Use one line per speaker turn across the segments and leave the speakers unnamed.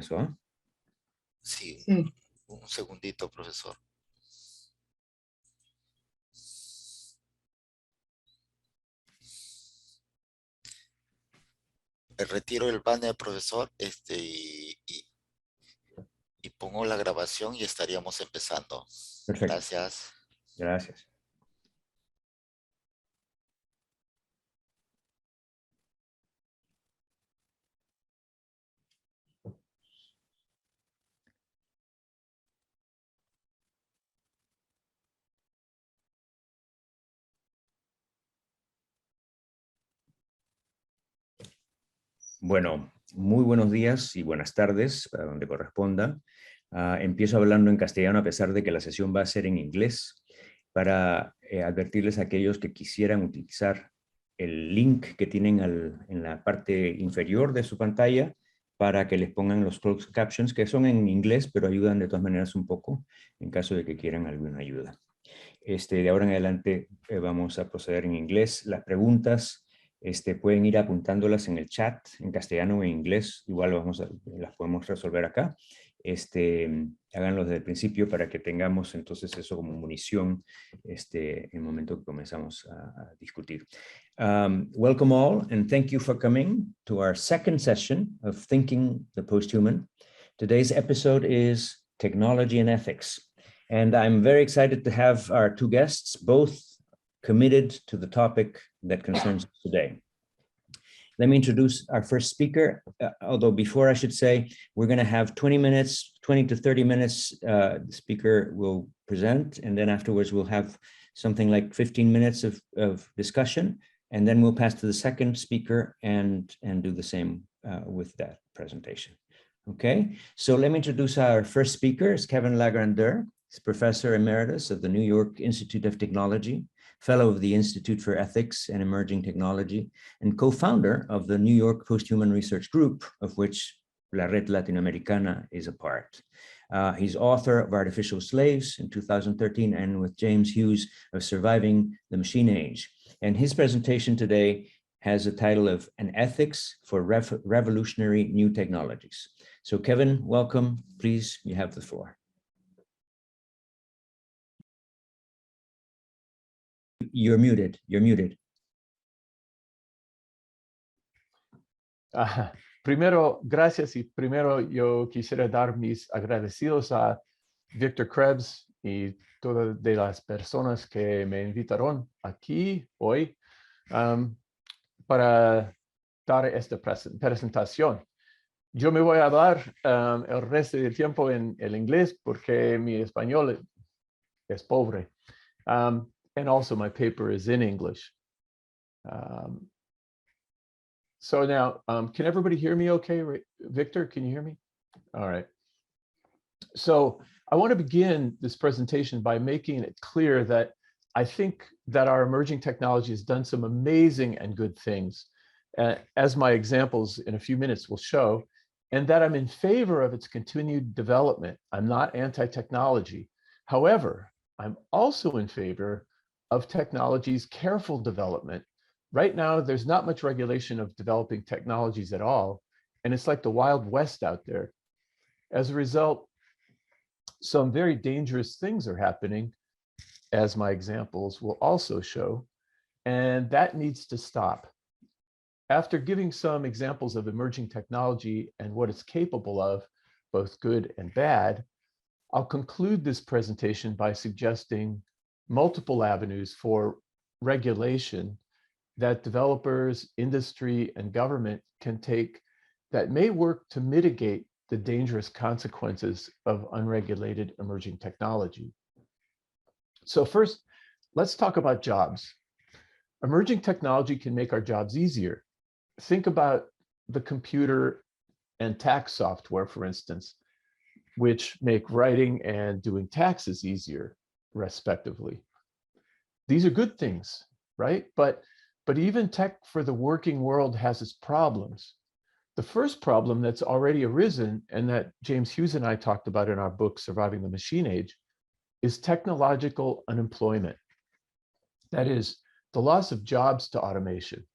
Eso, ¿eh?
Sí,
Sí.
un segundito, profesor. Retiro el banner, profesor, y pongo la grabación y estaríamos empezando.
Perfecto.
Gracias.
Gracias. Bueno, muy buenos días y buenas tardes, para donde corresponda. Empiezo hablando en castellano a pesar de que la sesión va a ser en inglés, para advertirles a aquellos que quisieran utilizar el link que tienen en la parte inferior de su pantalla para que les pongan los closed captions, que son en inglés, pero ayudan de todas maneras un poco en caso de que quieran alguna ayuda. De ahora en adelante vamos a proceder en inglés. Las preguntas pueden ir apuntándolas en el chat, en castellano o en inglés. Igual las podemos resolver acá. Háganlo desde el principio para que tengamos entonces eso como munición en el momento que comenzamos a discutir. Welcome all, and thank you for coming to our second session of Thinking the Posthuman. Today's episode is Technology and Ethics. And I'm very excited to have our two guests, both committed to the topic that concerns us today. Let me introduce our first speaker, although before I should say, we're going to have 20 to 30 minutes, the speaker will present, and then afterwards we'll have something like 15 minutes of discussion, and then we'll pass to the second speaker and do the same with that presentation. Okay, so let me introduce our first speaker, is Kevin LaGrandeur. He's Professor Emeritus of the New York Institute of Technology, Fellow of the Institute for Ethics and Emerging Technology, and co-founder of the New York Posthuman Research Group, of which La Red Latinoamericana is a part. He's author of Artificial Slaves in 2013, and with James Hughes of Surviving the Machine Age. And his presentation today has a title of An Ethics for Revolutionary New Technologies. So Kevin, welcome. Please, you have the floor. You're muted. You're muted.
Primero, gracias. Y primero yo quisiera dar mis agradecidos a Victor Krebs y todas de las personas que me invitaron aquí hoy para dar esta presentación. Yo me voy a hablar el resto del tiempo en el inglés porque mi español es pobre. And also my paper is in English. So now, can everybody hear me okay? Victor, can you hear me? All right. So I want to begin this presentation by making it clear that I think that our emerging technology has done some amazing and good things, as my examples in a few minutes will show, and that I'm in favor of its continued development. I'm not anti-technology. However, I'm also in favor of technology's careful development. Right now, there's not much regulation of developing technologies at all, and it's like the Wild West out there. As a result, some very dangerous things are happening, as my examples will also show, and that needs to stop. After giving some examples of emerging technology and what it's capable of, both good and bad, I'll conclude this presentation by suggesting multiple avenues for regulation that developers, industry, and government can take that may work to mitigate the dangerous consequences of unregulated emerging technology. So first, let's talk about jobs. Emerging technology can make our jobs easier. Think about the computer and tax software, for instance, which make writing and doing taxes easier, respectively. These are good things, right? But even tech for the working world has its problems. The first problem that's already arisen, and that James Hughes and I talked about in our book, Surviving the Machine Age, is technological unemployment. That is, the loss of jobs to automation.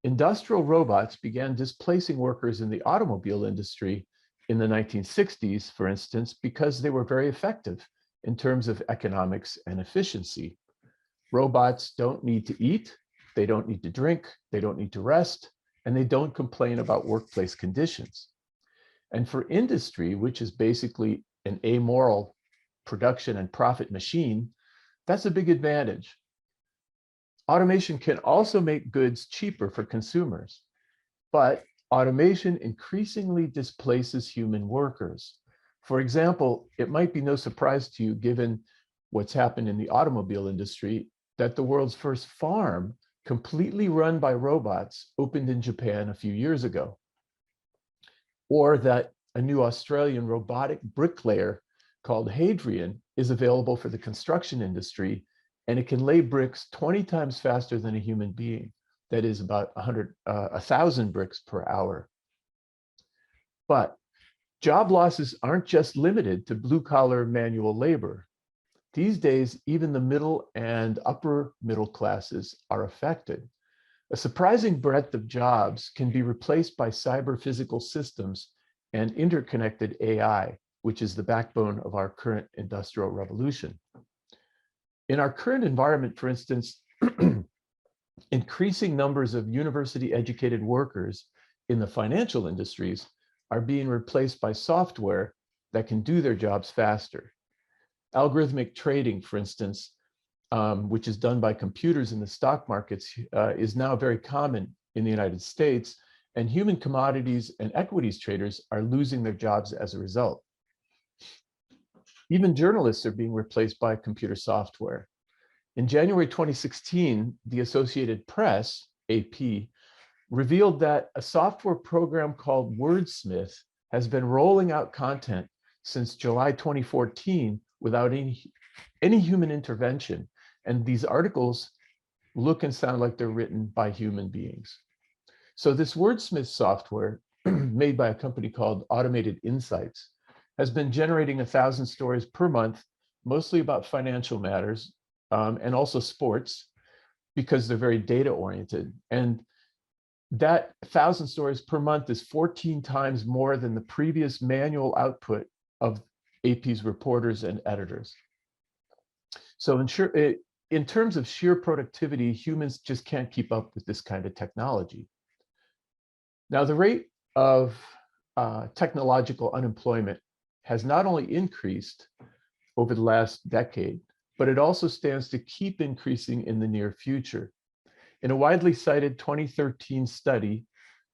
Industrial robots began displacing workers in the automobile industry in the 1960s, for instance, because they were very effective in terms of economics and efficiency. Robots don't need to eat, they don't need to drink, they don't need to rest, and they don't complain about workplace conditions. And for industry, which is basically an amoral production and profit machine, that's a big advantage. Automation can also make goods cheaper for consumers, but automation increasingly displaces human workers. For example, it might be no surprise to you, given what's happened in the automobile industry, that the world's first farm, completely run by robots, opened in Japan a few years ago. Or that a new Australian robotic bricklayer called Hadrian is available for the construction industry, and it can lay bricks 20 times faster than a human being. That is about 1,000 bricks per hour. But job losses aren't just limited to blue-collar manual labor. These days, even the middle and upper middle classes are affected. A surprising breadth of jobs can be replaced by cyber-physical systems and interconnected AI, which is the backbone of our current industrial revolution. In our current environment, for instance, increasing numbers of university-educated workers in the financial industries are being replaced by software that can do their jobs faster. Algorithmic trading, for instance, which is done by computers in the stock markets, is now very common in the United States, and human commodities and equities traders are losing their jobs as a result. Even journalists are being replaced by computer software. In January 2016, the Associated Press, AP, revealed that a software program called Wordsmith has been rolling out content since July 2014 without any human intervention. And these articles look and sound like they're written by human beings. So this Wordsmith software, made by a company called Automated Insights, has been generating 1,000 stories per month, mostly about financial matters, and also sports, because they're very data oriented. And that 1,000 stories per month is 14 times more than the previous manual output of AP's reporters and editors. So in terms of sheer productivity, humans just can't keep up with this kind of technology. Now, the rate of technological unemployment has not only increased over the last decade, but it also stands to keep increasing in the near future. In a widely cited 2013 study,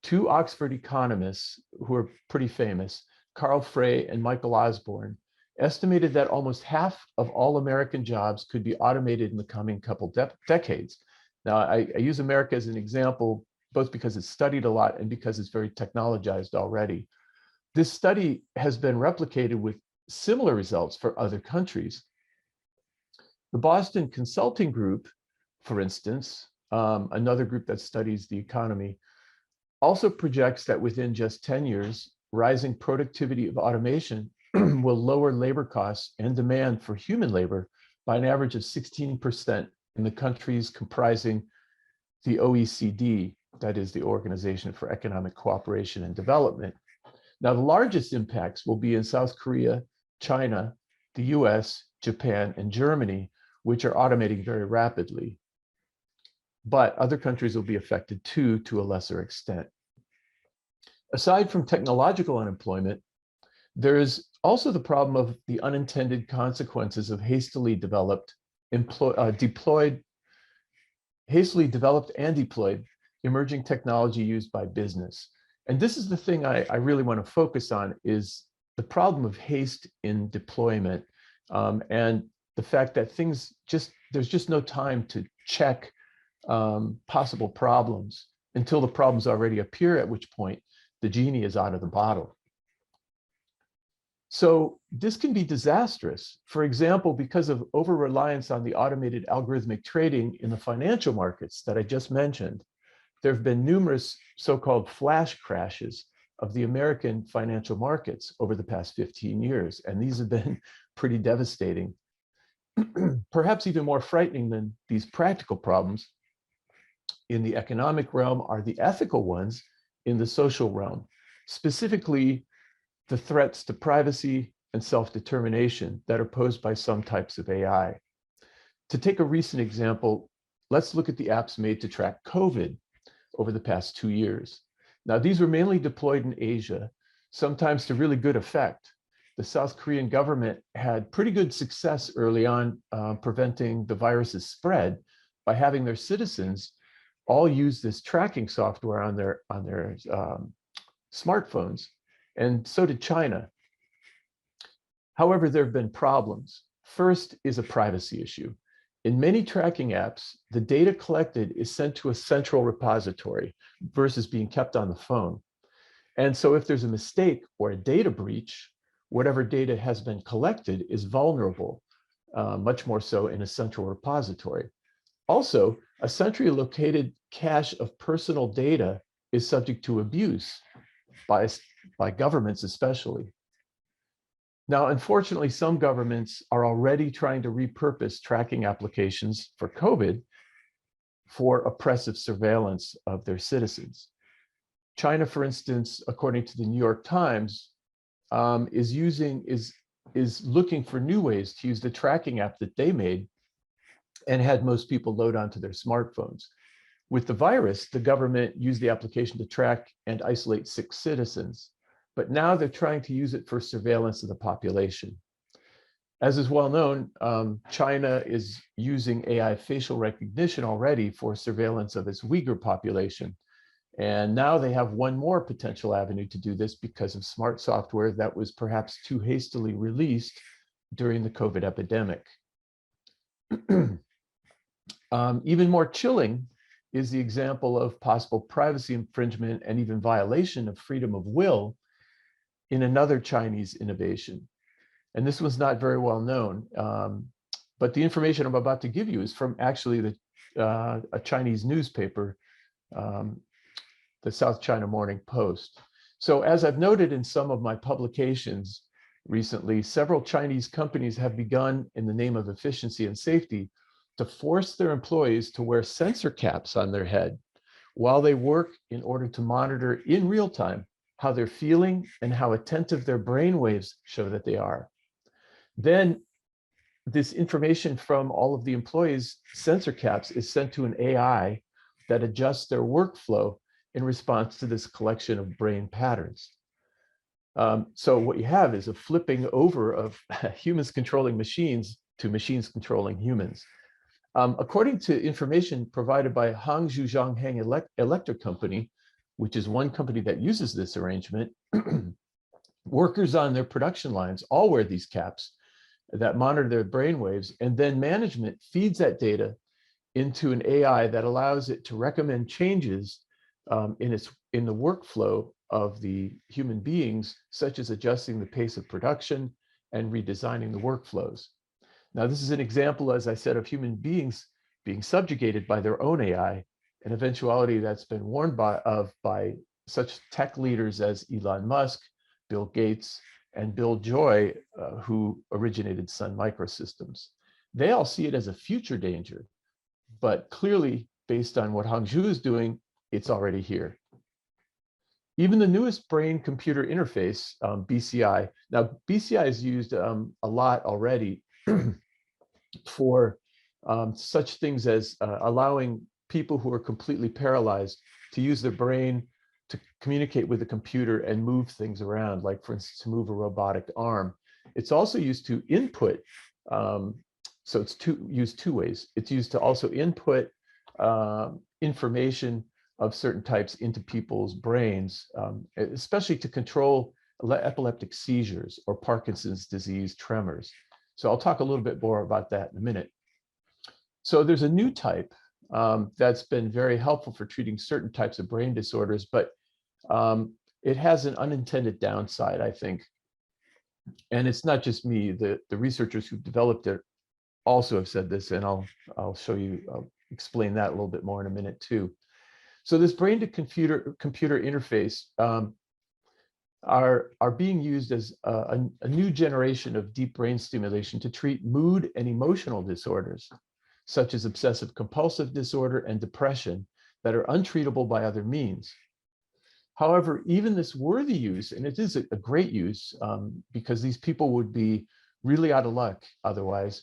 2 Oxford economists who are pretty famous, Carl Frey and Michael Osborne, estimated that almost half of all American jobs could be automated in the coming couple decades. Now, I use America as an example, both because it's studied a lot and because it's very technologized already. This study has been replicated with similar results for other countries. The Boston Consulting Group, for instance, another group that studies the economy, also projects that within just 10 years, rising productivity of automation will lower labor costs and demand for human labor by an average of 16% in the countries comprising the OECD, that is the Organization for Economic Cooperation and Development. Now, the largest impacts will be in South Korea, China, the US, Japan, and Germany, which are automating very rapidly. But other countries will be affected too, to a lesser extent. Aside from technological unemployment, there is also the problem of the unintended consequences of hastily developed and deployed emerging technology used by business. And this is the thing I really want to focus on, is the problem of haste in deployment, and the fact that there's just no time to check possible problems until the problems already appear, at which point the genie is out of the bottle. So this can be disastrous. For example, because of over-reliance on the automated algorithmic trading in the financial markets that I just mentioned, there have been numerous so-called flash crashes of the American financial markets over the past 15 years. And these have been pretty devastating. Perhaps even more frightening than these practical problems in the economic realm are the ethical ones in the social realm. Specifically, the threats to privacy and self-determination that are posed by some types of AI. To take a recent example, let's look at the apps made to track COVID over the past 2 years. Now, these were mainly deployed in Asia, sometimes to really good effect. The South Korean government had pretty good success early on preventing the virus's spread by having their citizens all use this tracking software on their smartphones, and so did China. However, there have been problems. First is a privacy issue. In many tracking apps, the data collected is sent to a central repository versus being kept on the phone. And so if there's a mistake or a data breach, whatever data has been collected is vulnerable, much more so in a central repository. Also, a centrally located cache of personal data is subject to abuse by governments especially. Now, unfortunately, some governments are already trying to repurpose tracking applications for COVID for oppressive surveillance of their citizens. China, for instance, according to the New York Times, is looking for new ways to use the tracking app that they made and had most people load onto their smartphones. With the virus, the government used the application to track and isolate sick citizens, but now they're trying to use it for surveillance of the population. As is well known, China is using AI facial recognition already for surveillance of its Uyghur population. And now they have one more potential avenue to do this because of smart software that was perhaps too hastily released during the COVID epidemic. Even more chilling is the example of possible privacy infringement and even violation of freedom of will in another Chinese innovation. And this was not very well known, but the information I'm about to give you is from actually a Chinese newspaper, the South China Morning Post. So as I've noted in some of my publications recently, several Chinese companies have begun, in the name of efficiency and safety, to force their employees to wear sensor caps on their head while they work in order to monitor in real time how they're feeling and how attentive their brain waves show that they are. Then this information from all of the employees' sensor caps is sent to an AI that adjusts their workflow in response to this collection of brain patterns. So what you have is a flipping over of humans controlling machines to machines controlling humans. According to information provided by Hangzhou Zhongheng Electric Company, which is one company that uses this arrangement, workers on their production lines all wear these caps that monitor their brainwaves, and then management feeds that data into an AI that allows it to recommend changes in the workflow of the human beings, such as adjusting the pace of production and redesigning the workflows. Now, this is an example, as I said, of human beings being subjugated by their own AI, an eventuality that's been warned by such tech leaders as Elon Musk, Bill Gates, and Bill Joy, who originated Sun Microsystems. They all see it as a future danger, but clearly, based on what Hangzhou is doing, it's already here. Even the newest brain-computer interface, BCI. Now, BCI is used a lot already for such things as allowing people who are completely paralyzed to use their brain to communicate with the computer and move things around, like, for instance, to move a robotic arm. It's also used to input, so it's used two ways. It's used to also input information of certain types into people's brains, especially to control epileptic seizures or Parkinson's disease tremors. So I'll talk a little bit more about that in a minute. So there's a new type that's been very helpful for treating certain types of brain disorders, but it has an unintended downside, I think. And it's not just me, the researchers who developed it also have said this, and I'll show you, I'll explain that a little bit more in a minute too. So this brain to computer interface are being used as a new generation of deep brain stimulation to treat mood and emotional disorders, such as obsessive compulsive disorder and depression, that are untreatable by other means. However, even this worthy use, and it is a great use because these people would be really out of luck otherwise,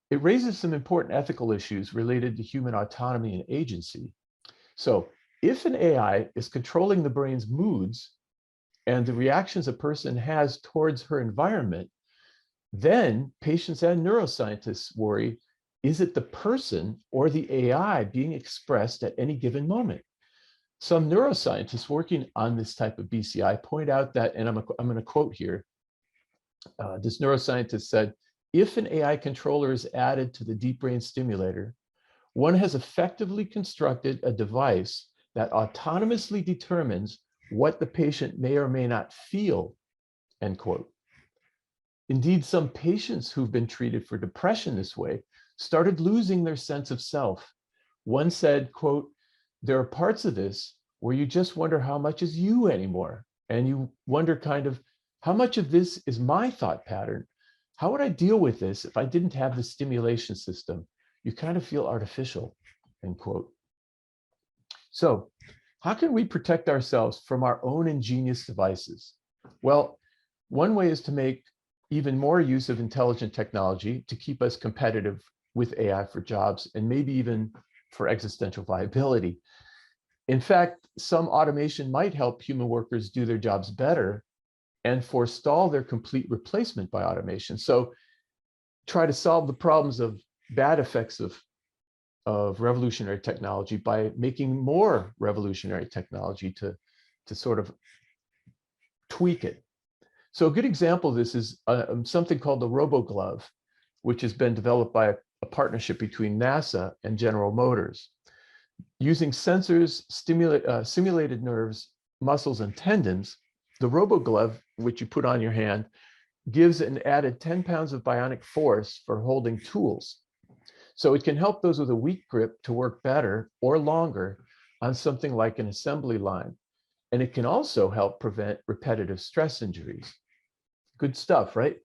it raises some important ethical issues related to human autonomy and agency. So if an AI is controlling the brain's moods and the reactions a person has towards her environment, then patients and neuroscientists worry, is it the person or the AI being expressed at any given moment? Some neuroscientists working on this type of BCI point out that, and I'm going to quote here, this neuroscientist said, if an AI controller is added to the deep brain stimulator, one has effectively constructed a device that autonomously determines what the patient may or may not feel, end quote. Indeed, some patients who've been treated for depression this way started losing their sense of self. One said, quote, there are parts of this where you just wonder how much is you anymore. And you wonder kind of, how much of this is my thought pattern? How would I deal with this if I didn't have the stimulation system? You kind of feel artificial, end quote. So how can we protect ourselves from our own ingenious devices? Well, one way is to make even more use of intelligent technology to keep us competitive with AI for jobs and maybe even for existential viability. In fact, some automation might help human workers do their jobs better and forestall their complete replacement by automation. So try to solve the problems of bad effects of revolutionary technology by making more revolutionary technology to sort of tweak it. So a good example of this is something called the RoboGlove, which has been developed by a partnership between NASA and General Motors. Using sensors, simulated nerves, muscles, and tendons, the RoboGlove, which you put on your hand, gives an added 10 pounds of bionic force for holding tools. So it can help those with a weak grip to work better or longer on something like an assembly line. And it can also help prevent repetitive stress injuries. Good stuff, right?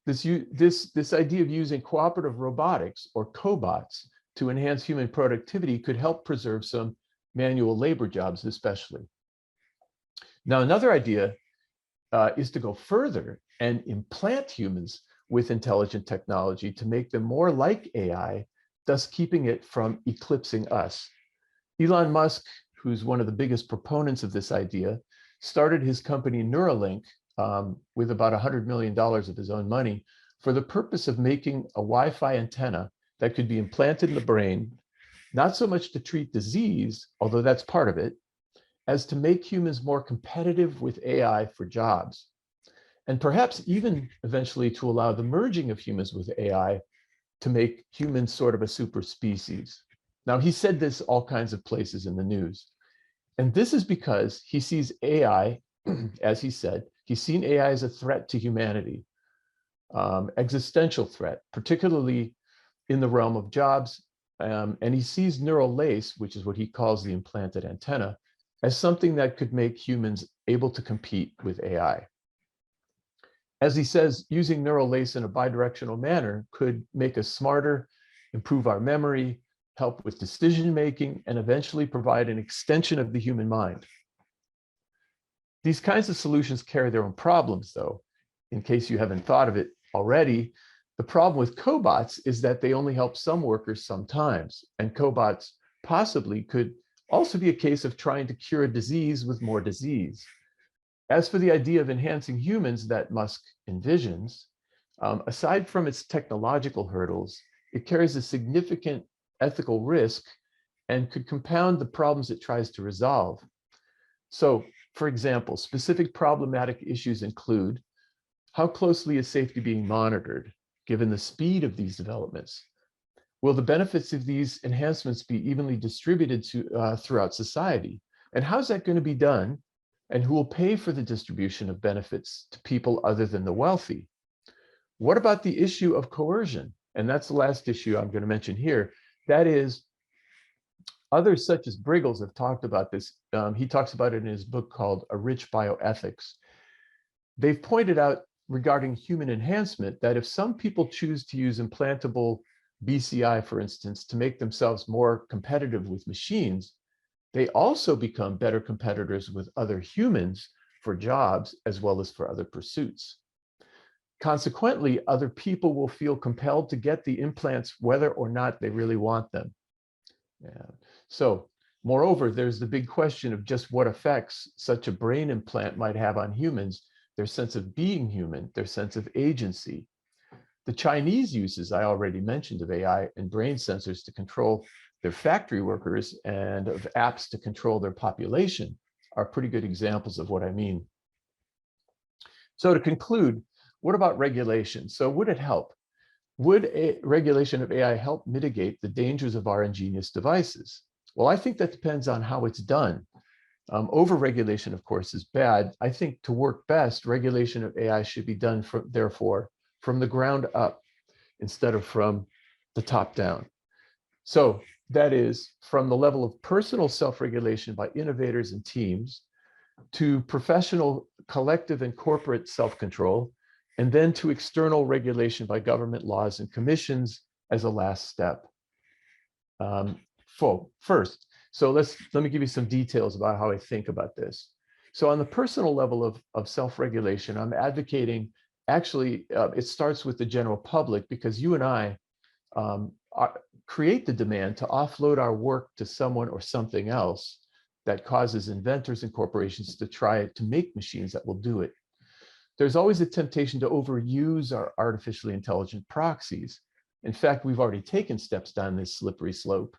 This idea of using cooperative robotics or cobots to enhance human productivity could help preserve some manual labor jobs, especially. Now, another idea is to go further and implant humans with intelligent technology to make them more like AI, thus keeping it from eclipsing us. Elon Musk, who's one of the biggest proponents of this idea, started his company Neuralink with about $100 million of his own money for the purpose of making a Wi-Fi antenna that could be implanted in the brain, not so much to treat disease, although that's part of it, as to make humans more competitive with AI for jobs, and perhaps even eventually to allow the merging of humans with AI to make humans sort of a super species. Now, he said this all kinds of places in the news. And this is because he sees AI, as he said, he's seen AI as a threat to humanity, existential threat, particularly in the realm of jobs. And he sees neural lace, which is what he calls the implanted antenna, as something that could make humans able to compete with AI. As he says, using neural lace in a bidirectional manner could make us smarter, improve our memory, help with decision-making, and eventually provide an extension of the human mind. These kinds of solutions carry their own problems, though. In case you haven't thought of it already, the problem with cobots is that they only help some workers sometimes, and cobots possibly could also be a case of trying to cure a disease with more disease. As for the idea of enhancing humans that Musk envisions, aside from its technological hurdles, it carries a significant ethical risk and could compound the problems it tries to resolve. So, for example, specific problematic issues include how closely is safety being monitored, given the speed of these developments? Will the benefits of these enhancements be evenly distributed throughout society? And how's that going to be done? And who will pay for the distribution of benefits to people other than the wealthy? What about the issue of coercion? And that's the last issue I'm going to mention here. That is, others such as Briggles have talked about this. He talks about it in his book called A Rich Bioethics. They've pointed out regarding human enhancement that if some people choose to use implantable BCI, for instance, to make themselves more competitive with machines, they also become better competitors with other humans for jobs as well as for other pursuits. Consequently, other people will feel compelled to get the implants whether or not they really want them. Yeah. So, moreover, there's the big question of just what effects such a brain implant might have on humans, their sense of being human, their sense of agency. The Chinese uses, I already mentioned, of AI and brain sensors to control their factory workers and of apps to control their population are pretty good examples of what I mean. So to conclude, what about regulation? So would it help? Would a regulation of AI help mitigate the dangers of our ingenious devices? Well, I think that depends on how it's done. Over-regulation, of course, is bad. I think to work best, regulation of AI should be done, therefore, from the ground up instead of from the top down. So that is from the level of personal self-regulation by innovators and teams to professional, collective, and corporate self-control, and then to external regulation by government laws and commissions as a last step. First, so let me give you some details about how I think about this. So on the personal level of self-regulation, I'm advocating, actually, it starts with the general public, because you and I create the demand to offload our work to someone or something else that causes inventors and corporations to try to make machines that will do it. There's always a temptation to overuse our artificially intelligent proxies. In fact, we've already taken steps down this slippery slope.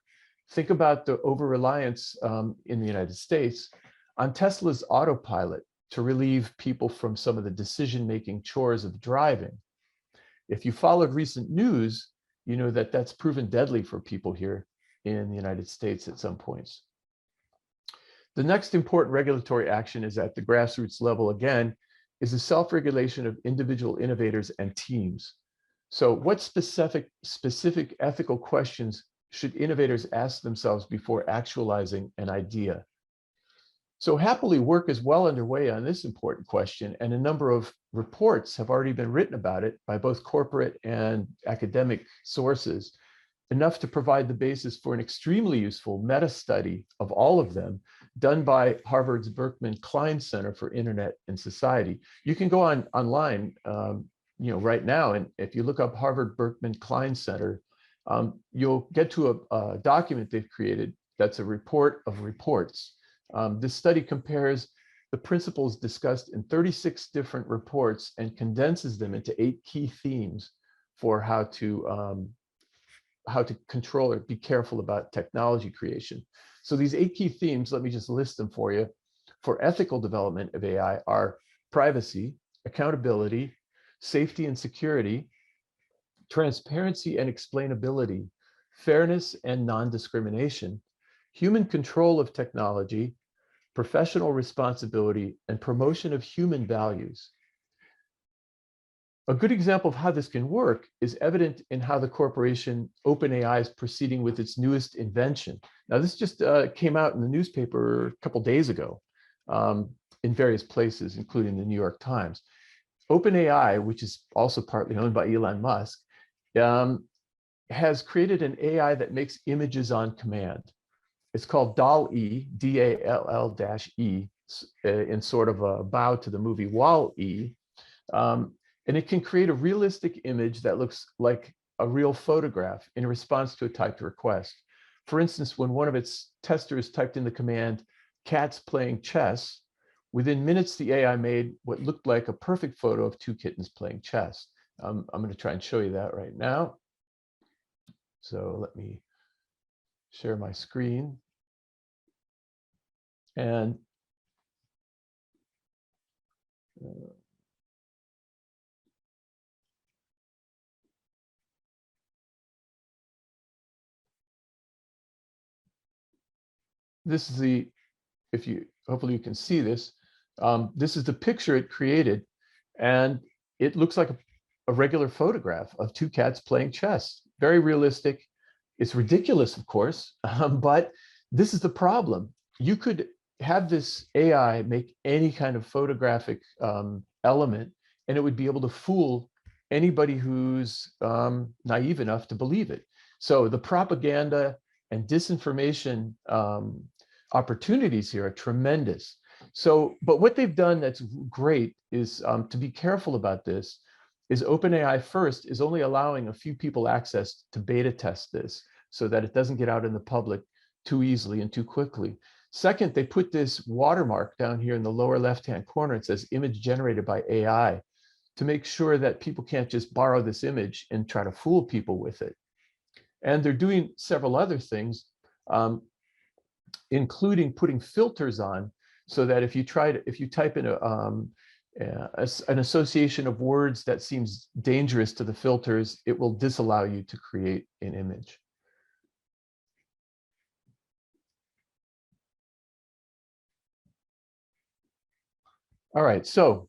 Think about the over-reliance in the United States on Tesla's autopilot to relieve people from some of the decision-making chores of driving. If you followed recent news, you know that that's proven deadly for people here in the United States at some points. The next important regulatory action is at the grassroots level, again, is the self-regulation of individual innovators and teams. So what specific ethical questions should innovators ask themselves before actualizing an idea? So happily, work is well underway on this important question, and a number of reports have already been written about it by both corporate and academic sources, enough to provide the basis for an extremely useful meta-study of all of them done by Harvard's Berkman Klein Center for Internet and Society. You can go online right now, and if you look up Harvard Berkman Klein Center, you'll get to a document they've created that's a report of reports. This study compares the principles discussed in 36 different reports and condenses them into 8 key themes for how to control or be careful about technology creation. So these 8 key themes, let me just list them for you, for ethical development of AI are privacy, accountability, safety and security, transparency and explainability, fairness and non-discrimination, human control of technology, professional responsibility, and promotion of human values. A good example of how this can work is evident in how the corporation OpenAI is proceeding with its newest invention. Now, this just came out in the newspaper a couple days ago in various places, including the New York Times. OpenAI, which is also partly owned by Elon Musk, has created an AI that makes images on command. It's called DALL-E, D-A-L-L-E, in sort of a bow to the movie Wall-E. And it can create a realistic image that looks like a real photograph in response to a typed request. For instance, when one of its testers typed in the command, "cats playing chess," within minutes, the AI made what looked like a perfect photo of 2 kittens playing chess. I'm going to try and show you that right now. So let me share my screen. And this is the, hopefully you can see this. This is the picture it created, and it looks like a regular photograph of 2 cats playing chess. Very realistic. It's ridiculous, of course, but this is the problem. You could have this AI make any kind of photographic element, and it would be able to fool anybody who's naive enough to believe it. So the propaganda and disinformation opportunities here are tremendous. So, but what they've done that's great is to be careful about this is OpenAI first is only allowing a few people access to beta test this so that it doesn't get out in the public too easily and too quickly. Second, they put this watermark down here in the lower left-hand corner. It says image generated by AI to make sure that people can't just borrow this image and try to fool people with it. And they're doing several other things, including putting filters on so that if you type in an association of words that seems dangerous to the filters, it will disallow you to create an image. All right, so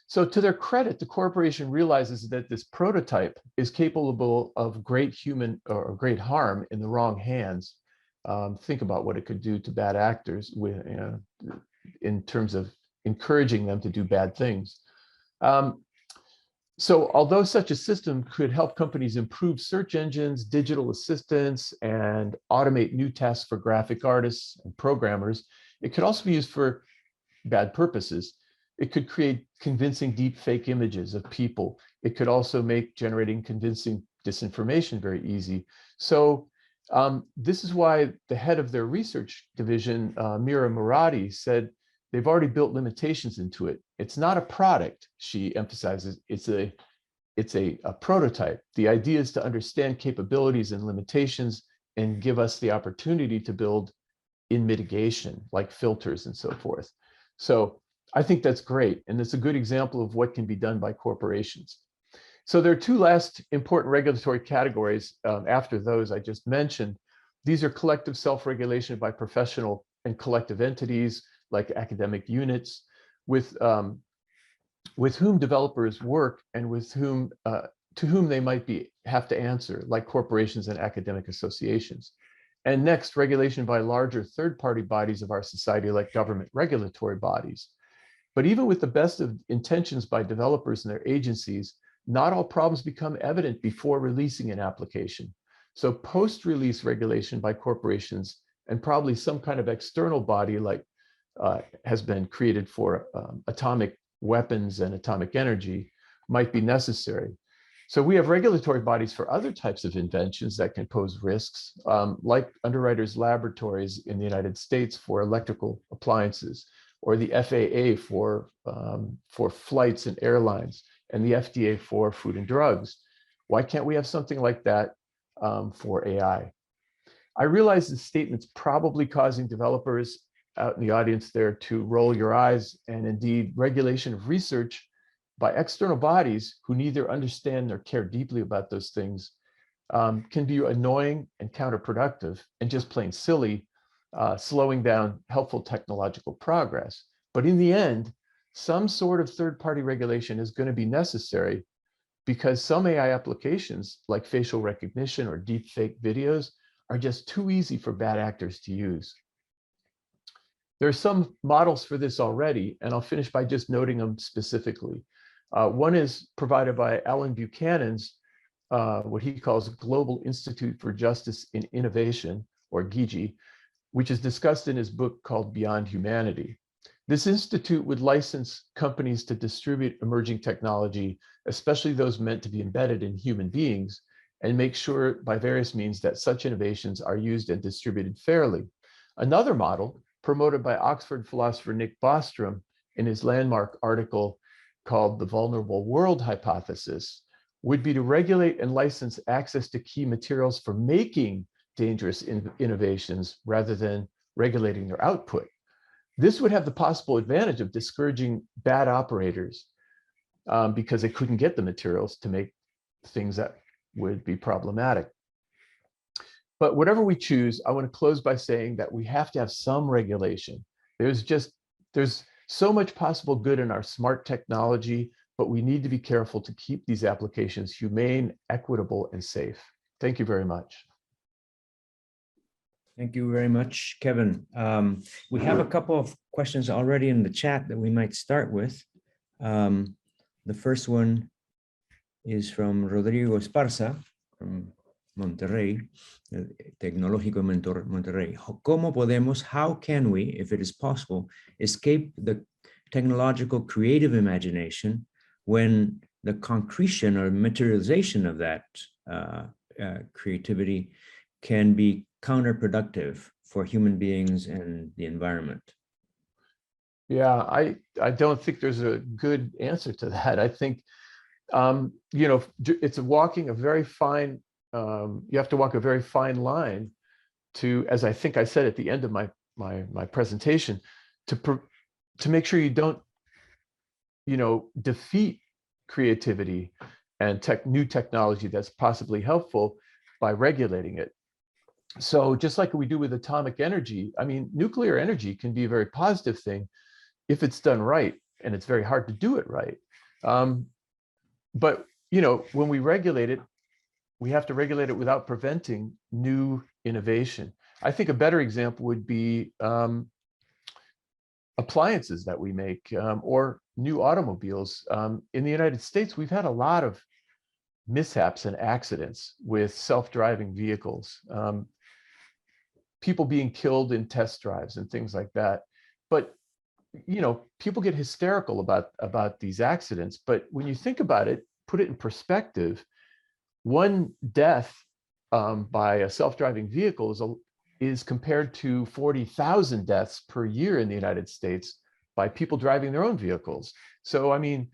so to their credit, the corporation realizes that this prototype is capable of great human or great harm in the wrong hands. Think about what it could do to bad actors with, in terms of encouraging them to do bad things. So although such a system could help companies improve search engines, digital assistants, and automate new tasks for graphic artists and programmers, it could also be used for bad purposes. It could create convincing deep fake images of people. It could also make generating convincing disinformation very easy. So this is why the head of their research division, Mira Murati, said they've already built limitations into it. It's not a product, she emphasizes, it's a prototype. The idea is to understand capabilities and limitations and give us the opportunity to build in mitigation, like filters and so forth. So I think that's great. And it's a good example of what can be done by corporations. So there are two last important regulatory categories after those I just mentioned. These are collective self-regulation by professional and collective entities like academic units with whom developers work and with whom to whom they might have to answer, like corporations and academic associations. And next, regulation by larger third-party bodies of our society, like government regulatory bodies. But even with the best of intentions by developers and their agencies, not all problems become evident before releasing an application. So post-release regulation by corporations and probably some kind of external body like has been created for atomic weapons and atomic energy might be necessary. So we have regulatory bodies for other types of inventions that can pose risks, like Underwriters Laboratories in the United States for electrical appliances, or the FAA for flights and airlines, and the FDA for food and drugs. Why can't we have something like that for AI? I realize this statement's probably causing developers out in the audience there to roll your eyes, and indeed regulation of research by external bodies who neither understand nor care deeply about those things can be annoying and counterproductive and just plain silly, slowing down helpful technological progress. But in the end, some sort of third-party regulation is going to be necessary because some AI applications like facial recognition or deep fake videos are just too easy for bad actors to use. There are some models for this already, and I'll finish by just noting them specifically. One is provided by Alan Buchanan's, what he calls Global Institute for Justice in Innovation, or GIJI, which is discussed in his book called Beyond Humanity. This institute would license companies to distribute emerging technology, especially those meant to be embedded in human beings, and make sure by various means that such innovations are used and distributed fairly. Another model, promoted by Oxford philosopher Nick Bostrom in his landmark article called The Vulnerable World Hypothesis, would be to regulate and license access to key materials for making dangerous innovations rather than regulating their output. This would have the possible advantage of discouraging bad operators because they couldn't get the materials to make things that would be problematic. But whatever we choose, I want to close by saying that we have to have some regulation. There's so much possible good in our smart technology, but we need to be careful to keep these applications humane, equitable, and safe. Thank you very much.
Thank you very much, Kevin. We have a couple of questions already in the chat that we might start with. The first one is from Rodrigo Esparza from Monterrey, Tecnológico en Monterrey. How can we, if it is possible, escape the technological creative imagination when the concretion or materialization of that creativity can be counterproductive for human beings and the environment?
Yeah, I don't think there's a good answer to that. I think, you know, it's walking a very fine, you have to walk a very fine line to, as I think I said at the end of my presentation, to make sure you don't, you know, defeat creativity and new technology that's possibly helpful by regulating it. So just like we do with atomic energy, I mean, nuclear energy can be a very positive thing if it's done right, and it's very hard to do it right. But, you know, when we regulate it, we have to regulate it without preventing new innovation. I think a better example would be appliances that we make, or new automobiles. In the United States, we've had a lot of mishaps and accidents with self-driving vehicles, people being killed in test drives and things like that. But, you know, people get hysterical about these accidents. But when you think about it, put it in perspective, one death by a self-driving vehicle is compared to 40,000 deaths per year in the United States by people driving their own vehicles. So, I mean,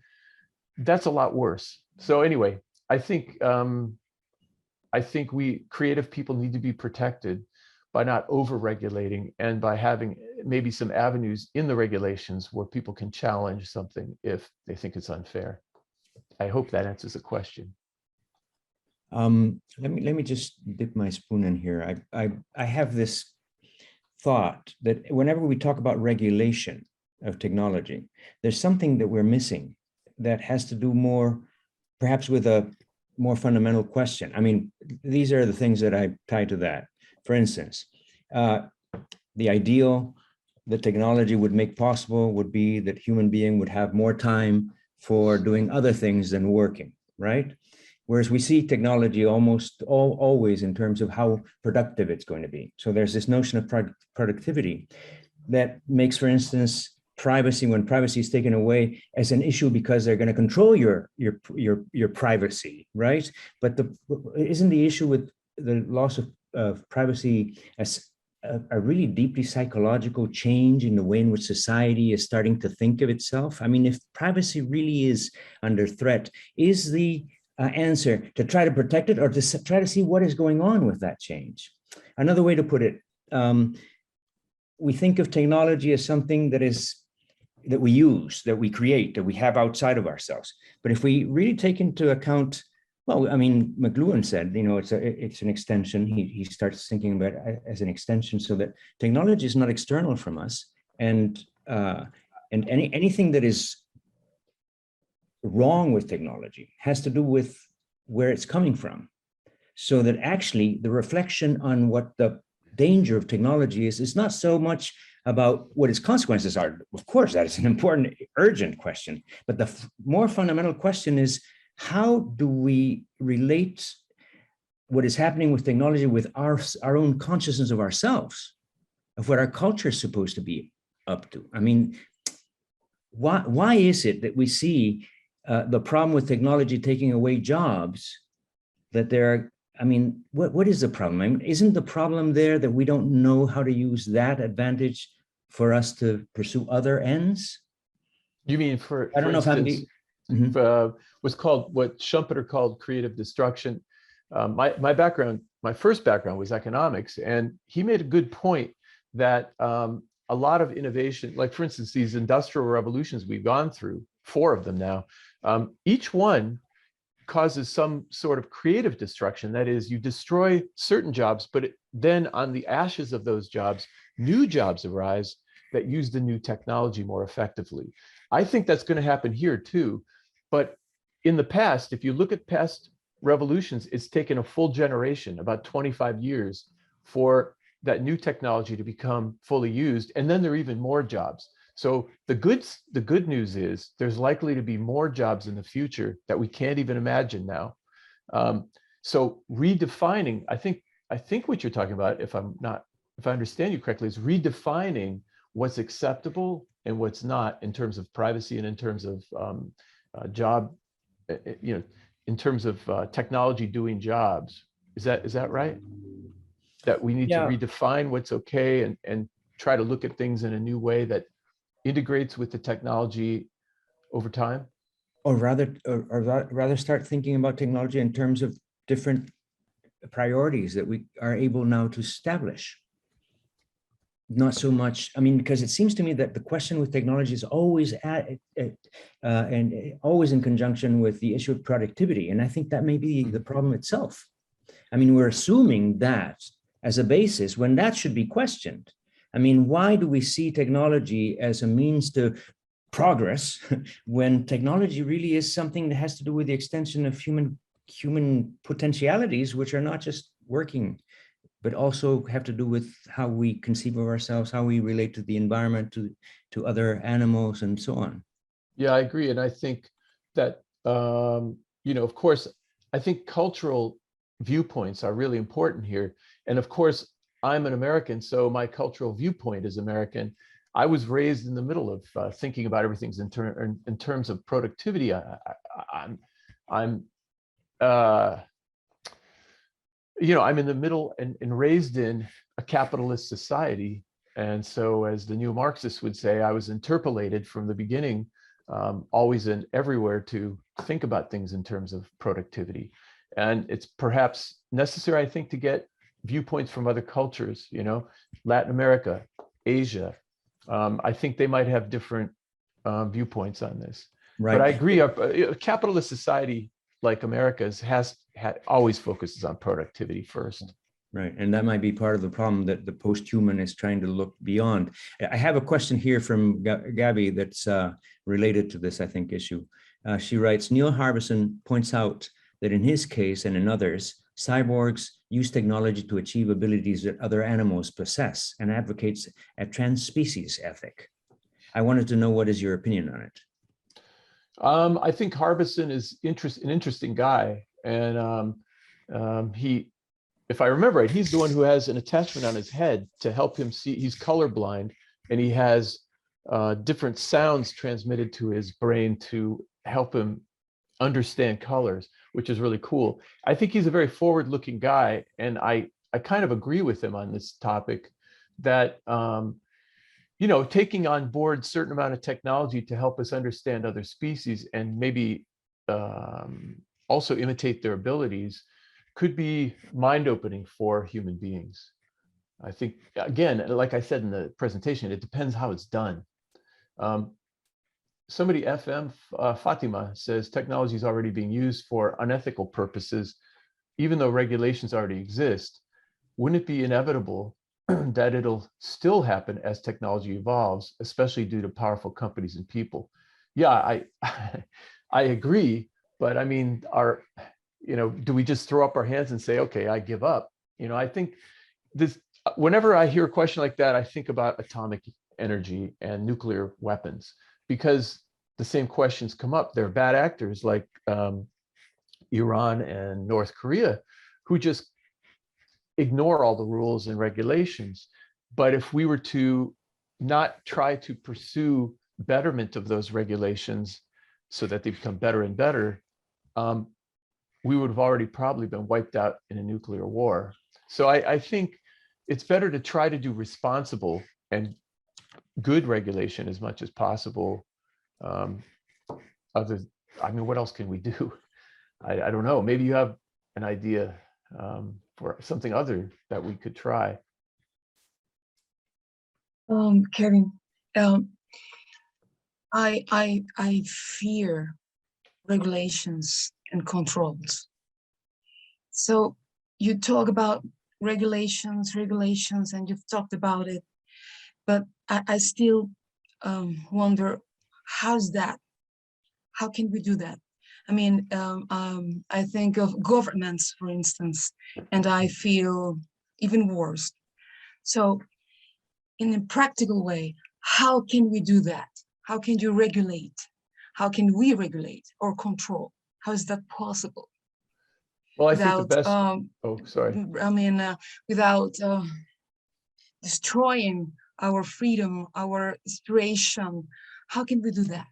that's a lot worse. So anyway, I think we creative people need to be protected by not over-regulating and by having maybe some avenues in the regulations where people can challenge something if they think it's unfair. I hope that answers the question.
Let me just dip my spoon in here. I have this thought that whenever we talk about regulation of technology, there's something that we're missing that has to do more, perhaps with a more fundamental question. I mean, these are the things that I tie to that. For instance, the ideal the technology would make possible would be that human being would have more time for doing other things than working, right? Whereas we see technology almost always in terms of how productive it's going to be. So there's this notion of productivity that makes, for instance, privacy, when privacy is taken away, as an issue because they're going to control your privacy, right? But isn't the issue with the loss of privacy as a really deeply psychological change in the way in which society is starting to think of itself? I mean, if privacy really is under threat, is the answer to try to protect it or to try to see what is going on with that change? Another way to put it, we think of technology as something that we use, that we create, that we have outside of ourselves. But if we really take into account, well, I mean, McLuhan said, you know, it's an extension. He starts thinking about it as an extension, so that technology is not external from us, and anything that is wrong with technology has to do with where it's coming from. So that actually the reflection on what the danger of technology is not so much about what its consequences are. Of course, that is an important, urgent question. But the more fundamental question is, how do we relate what is happening with technology with our own consciousness of ourselves, of what our culture is supposed to be up to? I mean, why is it that we see the problem with technology taking away jobs, that there are, I mean, what is the problem? I mean, isn't the problem there that we don't know how to use that advantage for us to pursue other ends?
You mean for
instance,
what Schumpeter called creative destruction. My background, my first background was economics, and he made a good point that a lot of innovation, like for instance, these industrial revolutions we've gone through, 4 of them now, each one causes some sort of creative destruction. That is, you destroy certain jobs, but then on the ashes of those jobs, new jobs arise that use the new technology more effectively. I think that's going to happen here too. But in the past, if you look at past revolutions, it's taken a full generation, about 25 years, for that new technology to become fully used. And then there are even more jobs. So the good news is there's likely to be more jobs in the future that we can't even imagine now. So redefining, I think what you're talking about, if I understand you correctly, is redefining what's acceptable and what's not in terms of privacy and in terms of job, in terms of technology doing jobs. Is that right? That we need to redefine what's okay and try to look at things in a new way that integrates with the technology over time?
Or rather start thinking about technology in terms of different priorities that we are able now to establish. Not so much, I mean, because it seems to me that the question with technology is always and always in conjunction with the issue of productivity. And I think that may be the problem itself. I mean, we're assuming that as a basis when that should be questioned. I mean, why do we see technology as a means to progress when technology really is something that has to do with the extension of human potentialities, which are not just working, but also have to do with how we conceive of ourselves, how we relate to the environment, to other animals, and so on.
Yeah, I agree. And I think that, of course, I think cultural viewpoints are really important here. And of course, I'm an American, so my cultural viewpoint is American. I was raised in the middle of thinking about everything in terms of productivity. I'm in the middle and raised in a capitalist society. And so as the new Marxists would say, I was interpolated from the beginning, always and everywhere to think about things in terms of productivity. And it's perhaps necessary, I think, to get viewpoints from other cultures, Latin America, Asia. I think they might have different viewpoints on this. Right. But I agree, a capitalist society like America's always focuses on productivity first.
Right, and that might be part of the problem that the posthuman is trying to look beyond. I have a question here from Gabby that's related to this, I think, issue. She writes, Neil Harbison points out that in his case and in others, cyborgs use technology to achieve abilities that other animals possess and advocates a trans-species ethic. I wanted to know, what is your opinion on it?
I think Harbison is an interesting guy. And he, if I remember right, he's the one who has an attachment on his head to help him see. He's colorblind, and he has different sounds transmitted to his brain to help him understand colors, which is really cool. I think he's a very forward-looking guy, and I kind of agree with him on this topic that taking on board a certain amount of technology to help us understand other species and maybe also imitate their abilities could be mind-opening for human beings. I think, again, like I said in the presentation, it depends how it's done. Somebody, Fatima, says technology is already being used for unethical purposes, even though regulations already exist. Wouldn't it be inevitable that it'll still happen as technology evolves, especially due to powerful companies and people? Yeah, I agree, but I mean, do we just throw up our hands and say, okay, I give up? I think this, whenever I hear a question like that, I think about atomic energy and nuclear weapons, because the same questions come up. There are bad actors like Iran and North Korea who just ignore all the rules and regulations. But if we were to not try to pursue betterment of those regulations so that they become better and better, we would have already probably been wiped out in a nuclear war. So I think it's better to try to do responsible and good regulation as much as possible. What else can we do? I don't know. Maybe you have an idea for something other that we could try.
Kevin, I fear regulations and controls. So you talk about regulations, and you've talked about it, but I still wonder, how's that? How can we do that? I mean, I think of governments, for instance, and I feel even worse. So in a practical way, how can we do that? How can you regulate? How can we regulate or control? How is that possible?
Well, I think the
without
best. Oh, sorry.
I mean, without destroying our freedom, our inspiration. How can we do that?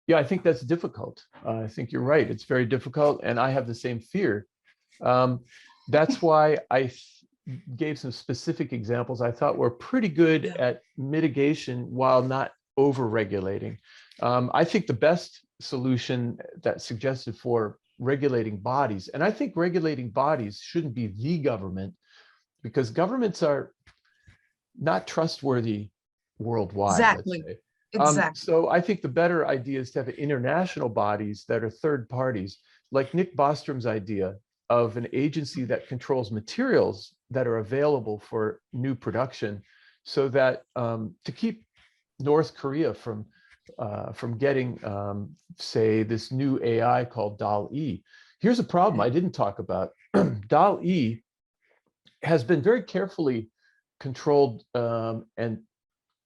Yeah, I think that's difficult. I think you're right. It's very difficult, and I have the same fear. That's why I gave some specific examples I thought were pretty good at mitigation while not over-regulating. I think the best solution that's suggested for regulating bodies, and I think regulating bodies shouldn't be the government, because governments are not trustworthy worldwide,
Exactly.
let's say.
Exactly.
So I think the better idea is to have international bodies that are third parties, like Nick Bostrom's idea of an agency that controls materials that are available for new production, so that to keep North Korea from getting, say, this new AI called DAL-E. Here's a problem I didn't talk about. DAL-E has been very carefully controlled and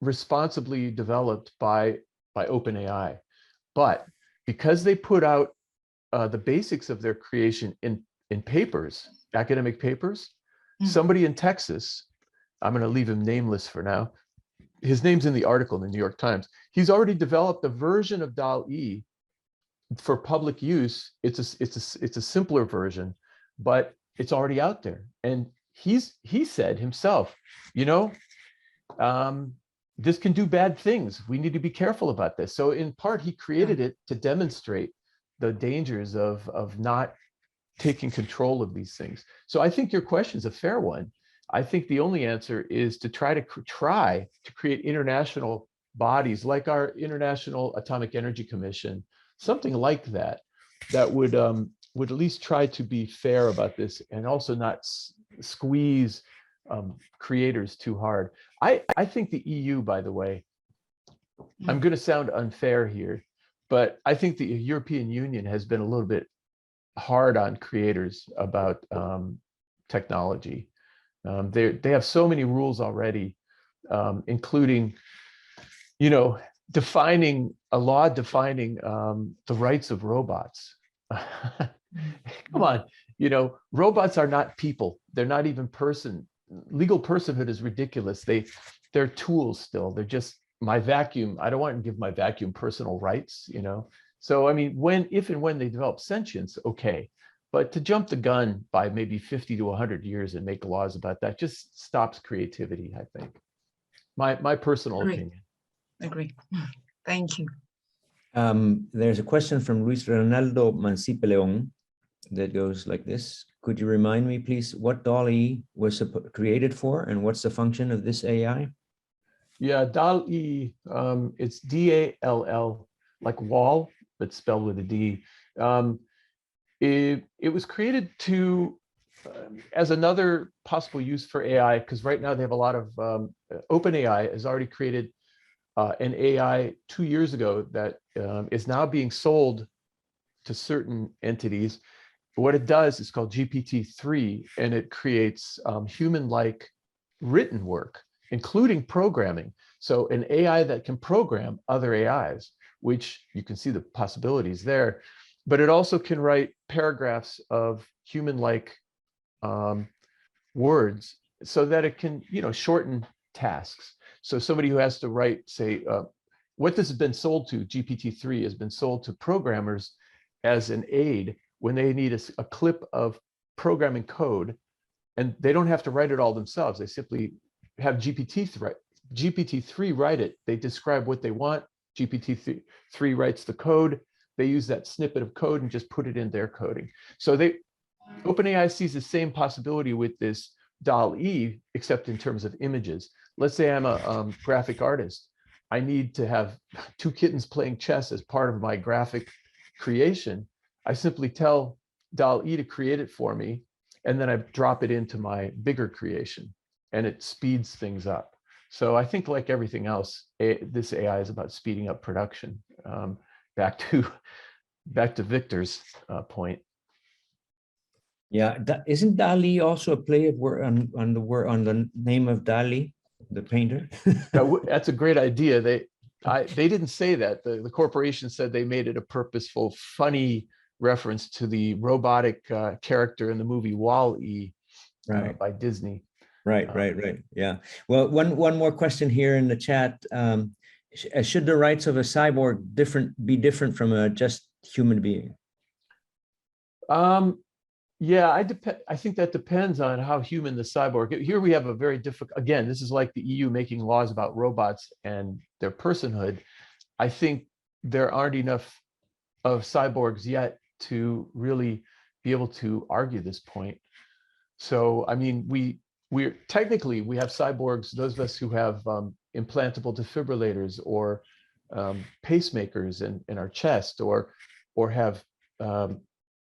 responsibly developed by OpenAI, but because they put out the basics of their creation in papers, academic papers, somebody in Texas, I'm going to leave him nameless for now, his name's in the article in the New York Times, he's already developed a version of DAL-E for public use. It's a simpler version, but it's already out there. And he said himself, you know, this can do bad things. We need to be careful about this. So in part, he created it to demonstrate the dangers of not taking control of these things. So I think your question is a fair one. I think the only answer is to try to create international bodies like our International Atomic Energy Commission, something like that, that would at least try to be fair about this and also not squeeze creators too hard. I think the EU, by the way, I'm going to sound unfair here, but I think the European Union has been a little bit hard on creators about technology. They have so many rules already, including, you know, defining the rights of robots. Come on, you know, robots are not people. They're not even person. Legal personhood is ridiculous. They're tools still. They're just my vacuum. I don't want to give my vacuum personal rights, you know. So I mean, if and when they develop sentience, okay. But to jump the gun by maybe 50 to 100 years and make laws about that just stops creativity, I think. My personal opinion.
Agree. Thank you.
There's a question from Luis Ronaldo Mancipe León that goes like this. Could you remind me, please, what DAL-E was created for and what's the function of this AI?
Yeah, DAL-E, it's D-A-L-L, like wall, but spelled with a D. It was created to as another possible use for AI, because right now they have a lot of OpenAI has already created an AI 2 years ago that is now being sold to certain entities. What it does is called GPT-3, and it creates human-like written work, including programming. So an AI that can program other AIs, which you can see the possibilities there, but it also can write paragraphs of human-like words so that it can, you know, shorten tasks. So somebody who has to write, say, what this has been sold to, GPT-3 has been sold to programmers as an aid when they need a clip of programming code, and they don't have to write it all themselves. They simply have GPT-3 write it. They describe what they want. GPT-3 writes the code. They use that snippet of code and just put it in their coding. So OpenAI sees the same possibility with this DAL-E, except in terms of images. Let's say I'm a graphic artist. I need to have 2 kittens playing chess as part of my graphic creation. I simply tell DAL-E to create it for me, and then I drop it into my bigger creation, and it speeds things up. So I think, like everything else, this AI is about speeding up production. Back to Victor's point.
Yeah, isn't DALL-E also a play of word on the name of Dali, the painter?
That's a great idea. They didn't say that. The corporation said they made it a purposeful, funny reference to the robotic character in the movie Wall-E by Disney.
Right. Yeah. Well, one more question here in the chat. Should the rights of a cyborg be different from a just human being?
Yeah, I think that depends on how human the cyborg. Here we have a very difficult, again, this is like the EU making laws about robots and their personhood. I think there aren't enough of cyborgs yet to really be able to argue this point. So, I mean, we're technically, we have cyborgs, those of us who have implantable defibrillators or pacemakers in our chest, or have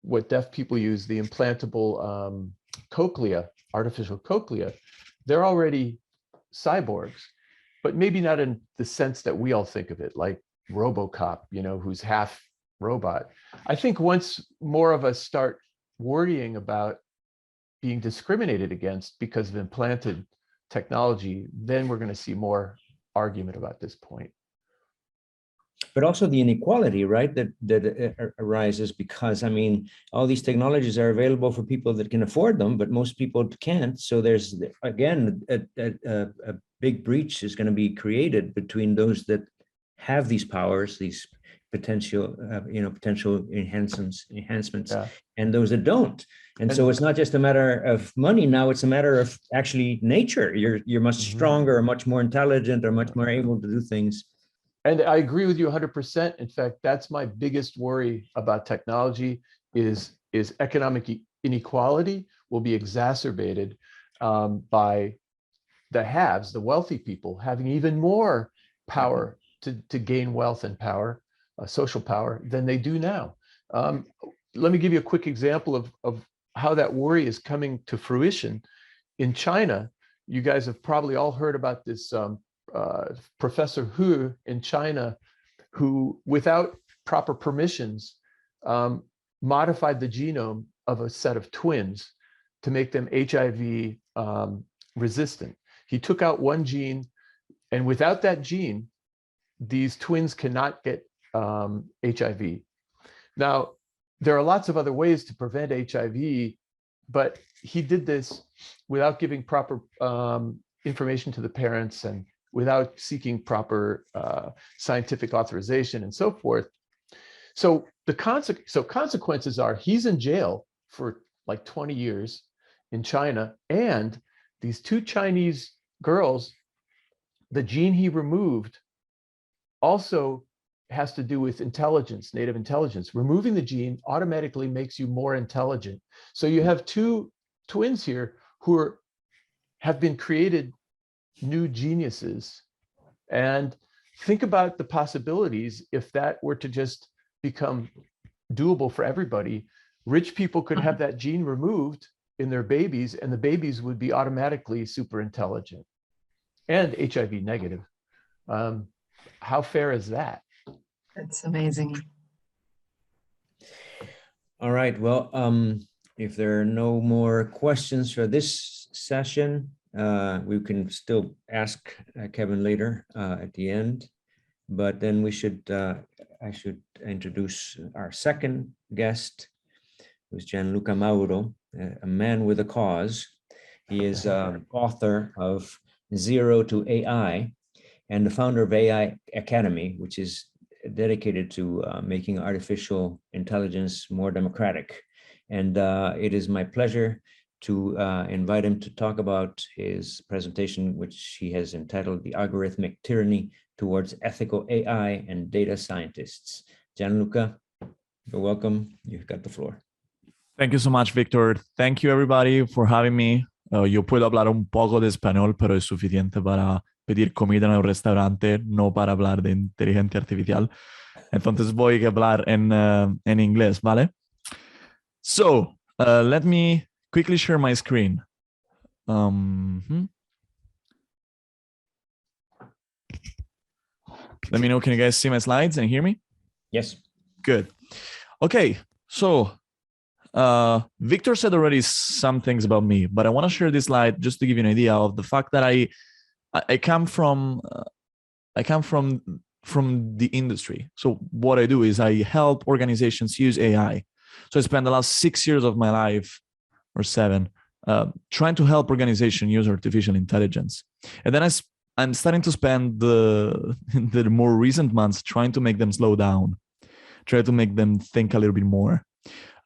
what deaf people use, the implantable cochlea, artificial cochlea. They're already cyborgs, but maybe not in the sense that we all think of it, like RoboCop, you know, who's half robot. I think once more of us start worrying about being discriminated against because of implanted technology, then we're going to see more argument about this point.
But also the inequality, right, that arises because, I mean, all these technologies are available for people that can afford them, but most people can't. So there's, again, a big breach is going to be created between those that have these powers, these potential, potential enhancements, yeah, and those that don't. And so it's not just a matter of money now, it's a matter of actually nature. You're much stronger, or much more intelligent, or much more able to do things.
And I agree with you 100%. In fact, that's my biggest worry about technology is economic inequality will be exacerbated by the haves, the wealthy people, having even more power to gain wealth and power, social power, than they do now. Let me give you a quick example of how that worry is coming to fruition. In China, you guys have probably all heard about this Professor Hu in China, who, without proper permissions, modified the genome of a set of twins to make them HIV resistant. He took out one gene, and without that gene, these twins cannot get HIV. Now, there are lots of other ways to prevent HIV, but he did this without giving proper information to the parents and without seeking proper scientific authorization and so forth. So consequences are he's in jail for like 20 years in China, and these two Chinese girls, the gene he removed also has to do with intelligence, native intelligence. Removing the gene automatically makes you more intelligent. So you have two twins here who have been created new geniuses. And think about the possibilities if that were to just become doable for everybody. Rich people could have that gene removed in their babies, and the babies would be automatically super intelligent and HIV negative. How fair is that?
That's amazing.
All right, well, if there are no more questions for this session, we can still ask Kevin later at the end, but then I should introduce our second guest, who's Gianluca Mauro, a man with a cause. He is author of Zero to AI and the founder of AI Academy, which is dedicated to making artificial intelligence more democratic. And it is my pleasure to invite him to talk about his presentation, which he has entitled The Algorithmic Tyranny Towards Ethical AI and Data Scientists. Gianluca, you're welcome. You've got the floor.
Thank you so much, Victor. Thank you, everybody, for having me. Yo puedo hablar un poco de español, pero es suficiente para pedir comida en un restaurante, no para hablar de inteligencia artificial. Entonces voy a hablar en inglés, ¿vale? So, let me quickly share my screen. Let me know, can you guys see my slides and hear me?
Yes.
Good. Okay, so Victor said already some things about me, but I want to share this slide just to give you an idea of the fact that I come from the industry. So what I do is I help organizations use AI So I spent the last 6 years of my life, or 7, trying to help organizations use artificial intelligence. And then I'm starting to spend the more recent months trying to make them slow down, try to make them think a little bit more.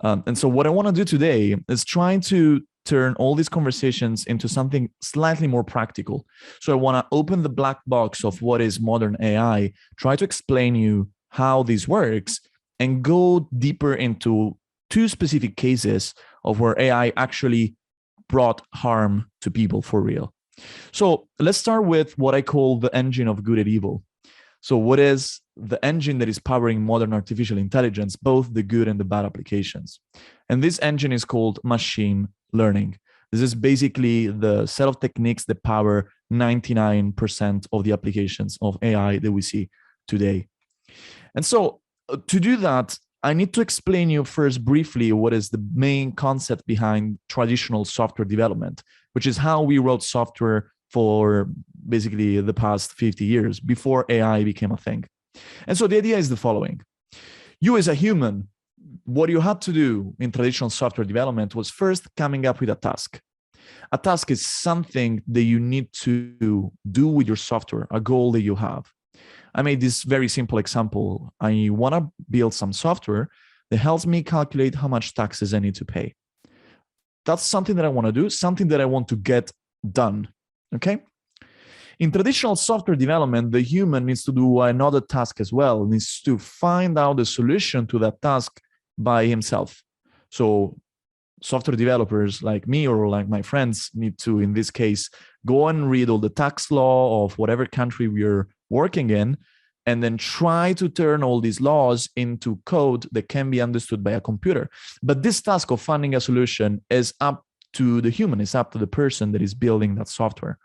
And so what I want to do today is trying to turn all these conversations into something slightly more practical. So I want to open the black box of what is modern AI, try to explain you how this works, and go deeper into 2 specific cases of where AI actually brought harm to people for real. So let's start with what I call the engine of good and evil. So what is the engine that is powering modern artificial intelligence, both the good and the bad applications? And this engine is called machine learning. This is basically the set of techniques that power 99% of the applications of AI that we see today. And so to do that, I need to explain you first briefly what is the main concept behind traditional software development, which is how we wrote software for basically the past 50 years before AI became a thing. And so the idea is the following. You as a human, what you had to do in traditional software development was first coming up with a task. A task is something that you need to do with your software, a goal that you have. I made this very simple example. I want to build some software that helps me calculate how much taxes I need to pay. That's something that I want to do, something that I want to get done. Okay? In traditional software development, the human needs to do another task as well, needs to find out the solution to that task by himself. So software developers like me or like my friends need to, in this case, go and read all the tax law of whatever country we're working in, and then try to turn all these laws into code that can be understood by a computer. But this task of finding a solution is up to the human, it's up to the person that is building that software.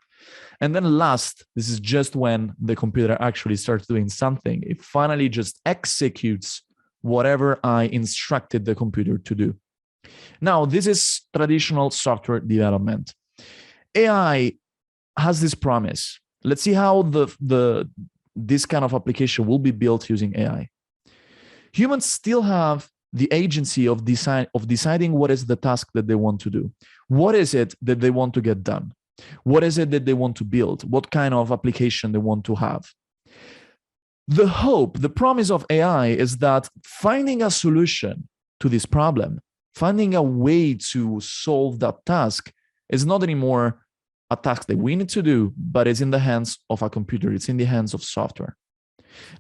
And then last, this is just when the computer actually starts doing something. It finally just executes whatever I instructed the computer to do. Now, this is traditional software development. AI has this promise. Let's see how this kind of application will be built using AI. Humans still have the agency of deciding what is the task that they want to do. What is it that they want to get done? What is it that they want to build? What kind of application they want to have? The hope, the promise of AI is that finding a solution to this problem, finding a way to solve that task is not anymore a task that we need to do, but it's in the hands of a computer. It's in the hands of software.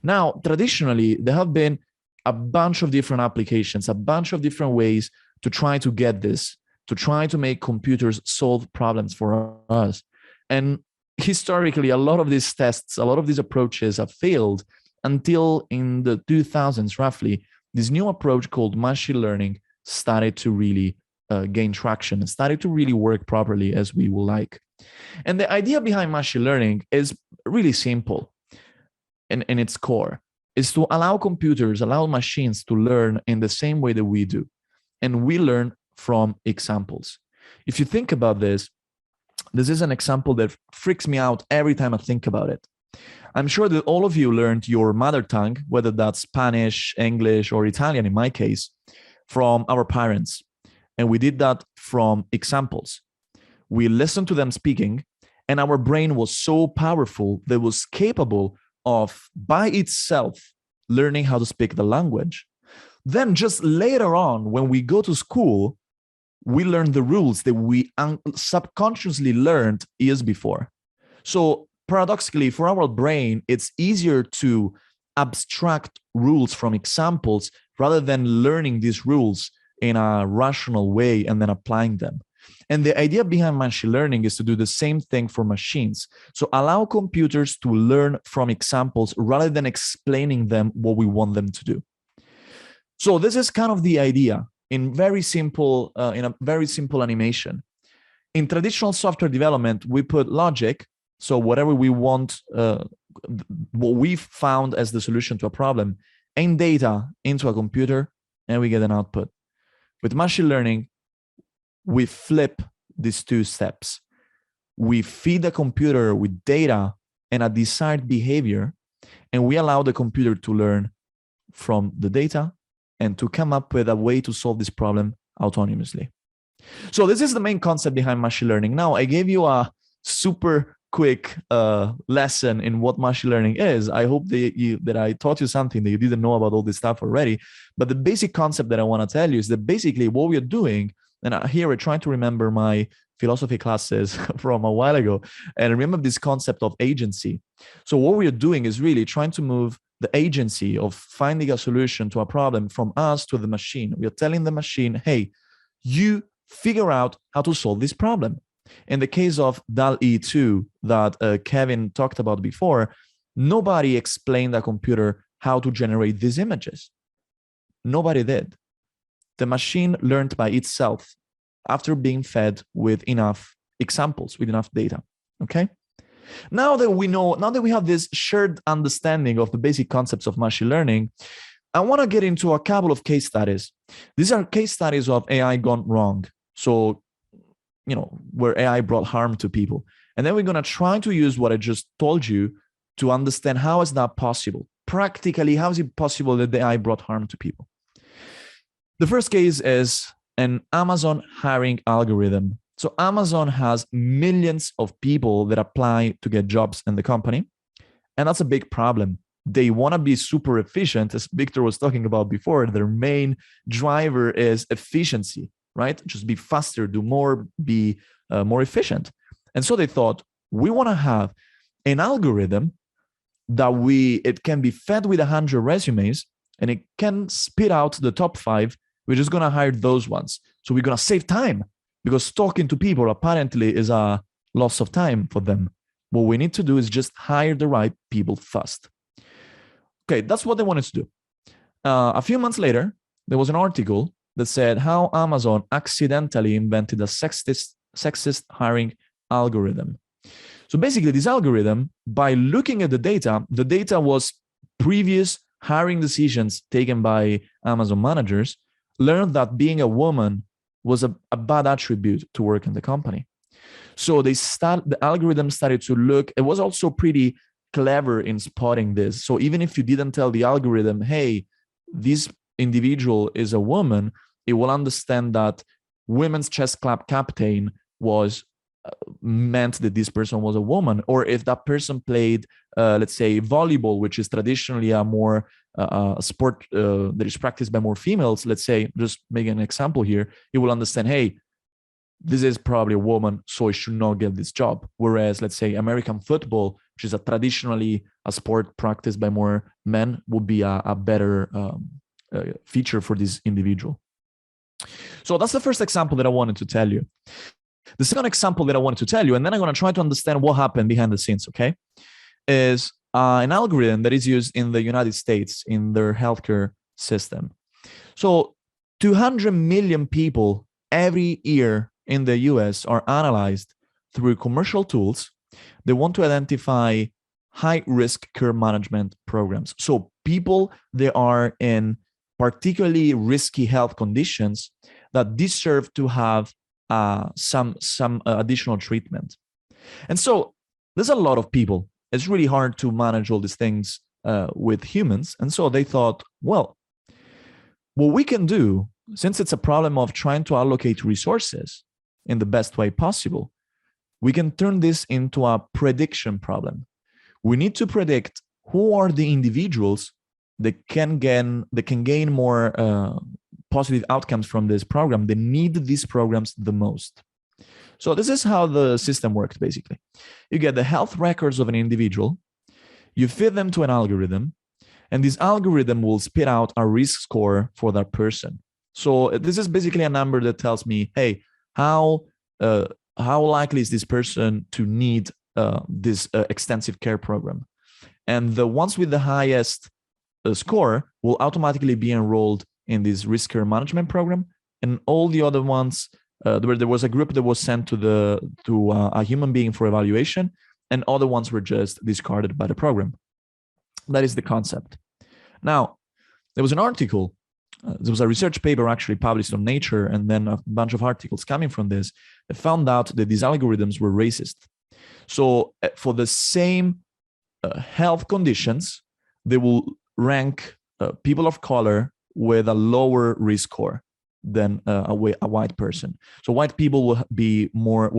Now, traditionally, there have been a bunch of different applications, a bunch of different ways to try to get this, to try to make computers solve problems for us. And historically, a lot of these tests, a lot of these approaches have failed until in the 2000s, roughly, this new approach called machine learning started to really gain traction and started to really work properly as we would like. And the idea behind machine learning is really simple in its core, is to allow computers, allow machines to learn in the same way that we do. And we learn from examples. If you think about this, this is an example that freaks me out every time I think about it. I'm sure that all of you learned your mother tongue, whether that's Spanish, English, or Italian in my case, from our parents. And we did that from examples. We listened to them speaking, and our brain was so powerful that it was capable of, by itself, learning how to speak the language. Then just later on, when we go to school, we learn the rules that we subconsciously learned years before. So paradoxically, for our brain, it's easier to abstract rules from examples rather than learning these rules in a rational way and then applying them. And the idea behind machine learning is to do the same thing for machines. So allow computers to learn from examples rather than explaining them what we want them to do. So this is kind of the idea in a very simple animation. In traditional software development, we put logic. So whatever we want, what we found as the solution to a problem, and data into a computer, and we get an output. With machine learning, we flip these 2 steps. We feed the computer with data and a desired behavior, and we allow the computer to learn from the data and to come up with a way to solve this problem autonomously. So this is the main concept behind machine learning. Now, I gave you a super quick lesson in what machine learning is. I hope that I taught you something that you didn't know about all this stuff already. But the basic concept that I want to tell you is that basically what we're doing, and here we're trying to remember my philosophy classes from a while ago, and remember this concept of agency. So what we're doing is really trying to move the agency of finding a solution to a problem from us to the machine. We are telling the machine, hey, you figure out how to solve this problem. In the case of DALL-E 2 that Kevin talked about before, nobody explained a computer how to generate these images. Nobody did. The machine learned by itself after being fed with enough examples, with enough data, okay? Now that we have this shared understanding of the basic concepts of machine learning, I want to get into a couple of case studies. These are case studies of AI gone wrong. So, where AI brought harm to people. And then we're going to try to use what I just told you to understand how is that possible. Practically, how is it possible that the AI brought harm to people? The first case is an Amazon hiring algorithm. So Amazon has millions of people that apply to get jobs in the company. And that's a big problem. They want to be super efficient. As Victor was talking about before, their main driver is efficiency, right? Just be faster, do more, be more efficient. And so they thought, we want to have an algorithm that it can be fed with 100 resumes and it can spit out the top 5. We're just going to hire those ones. So we're going to save time, because talking to people apparently is a loss of time for them. What we need to do is just hire the right people first. Okay, that's what they wanted to do. A few months later, there was an article that said how Amazon accidentally invented a sexist hiring algorithm. So basically, this algorithm, by looking at the data was previous hiring decisions taken by Amazon managers, learned that being a woman was a bad attribute to work in the company. So the algorithm started to look. It was also pretty clever in spotting this. So even if you didn't tell the algorithm, hey, this individual is a woman, it will understand that women's chess club captain was meant that this person was a woman. Or if that person played, let's say, volleyball, which is traditionally a more sport that is practiced by more females, let's say, just making an example here, it will understand, hey, this is probably a woman, so I should not get this job. Whereas, let's say, American football, which is traditionally a sport practiced by more men, would be a better feature for this individual. So that's the first example that I wanted to tell you. The second example that I wanted to tell you, and then I'm going to try to understand what happened behind the scenes, okay, is an algorithm that is used in the United States in their healthcare system. So 200 million people every year in the US are analyzed through commercial tools. They want to identify high-risk care management programs. So people that are in particularly risky health conditions that deserve to have some additional treatment. And so there's a lot of people. It's really hard to manage all these things with humans. And so they thought, well, what we can do, since it's a problem of trying to allocate resources in the best way possible, we can turn this into a prediction problem. We need to predict who are the individuals that can gain more positive outcomes from this program. They need these programs the most. So this is how the system worked, basically. You get the health records of an individual, you feed them to an algorithm, and this algorithm will spit out a risk score for that person. So this is basically a number that tells me, hey, how likely is this person to need this extensive care program? And the ones with the highest score will automatically be enrolled in this risk care management program, and all the other ones, there was a group that was sent to a human being for evaluation, and other ones were just discarded by the program. That is the concept. Now, there was an article, there was a research paper actually published on Nature, and then a bunch of articles coming from this that found out that these algorithms were racist. So for the same health conditions, they will rank people of color with a lower risk score than a white person. So white people will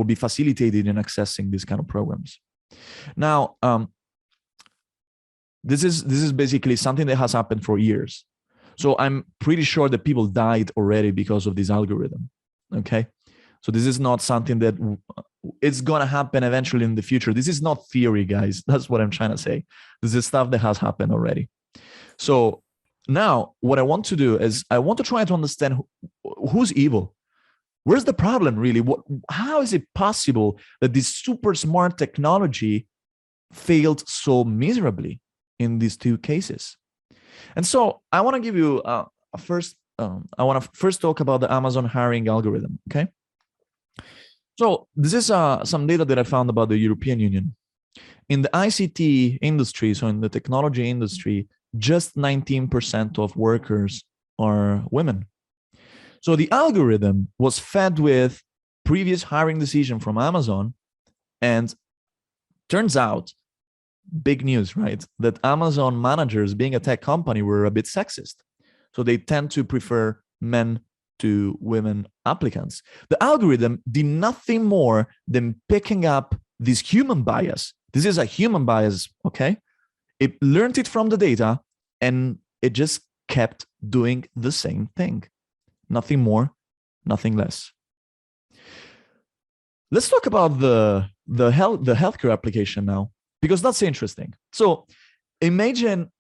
be facilitated in accessing these kind of programs. Now, this is basically something that has happened for years. So I'm pretty sure that people died already because of this algorithm. Okay, so this is not something that it's gonna happen eventually in the future. This is not theory, guys. That's what I'm trying to say. This is stuff that has happened already. So now what I want to do is I want to try to understand who's evil. Where's the problem really? How is it possible that this super smart technology failed so miserably in these two cases? And so I want to give you I want to first talk about the Amazon hiring algorithm. Okay. So this is some data that I found about the European Union. In the ICT industry, so in the technology industry, just 19% of workers are women. So the algorithm was fed with previous hiring decision from Amazon, and turns out, big news, right? That Amazon managers, being a tech company, were a bit sexist. So they tend to prefer men to women applicants. The algorithm did nothing more than picking up this human bias. This is a human bias, okay? It learned it from the data and it just kept doing the same thing. Nothing more, nothing less. Let's talk about the healthcare application now, because that's interesting. So imagine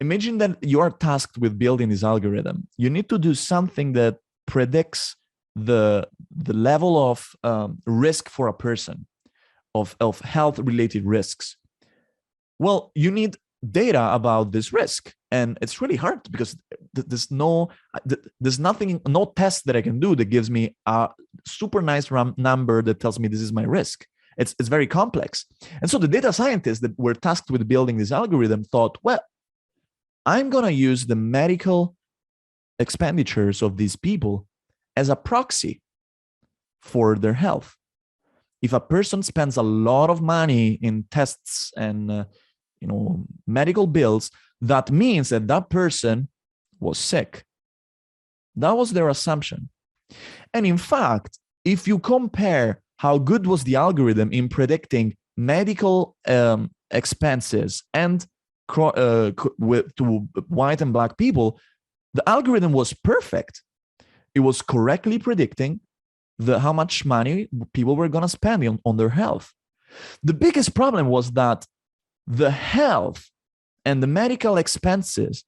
that you are tasked with building this algorithm. You need to do something that predicts the level of risk for a person, of health-related risks. Well, you need data about this risk, and it's really hard because there's no test that I can do that gives me a super nice number that tells me this is my risk. It's very complex. And so the data scientists that were tasked with building this algorithm thought, well, I'm going to use the medical expenditures of these people as a proxy for their health. If a person spends a lot of money in tests and medical bills, that means that that person was sick. That was their assumption. And in fact, if you compare how good was the algorithm in predicting medical expenses and to white and black people, the algorithm was perfect. It was correctly predicting how much money people were going to spend on their health. The biggest problem was that the health and the medical expenses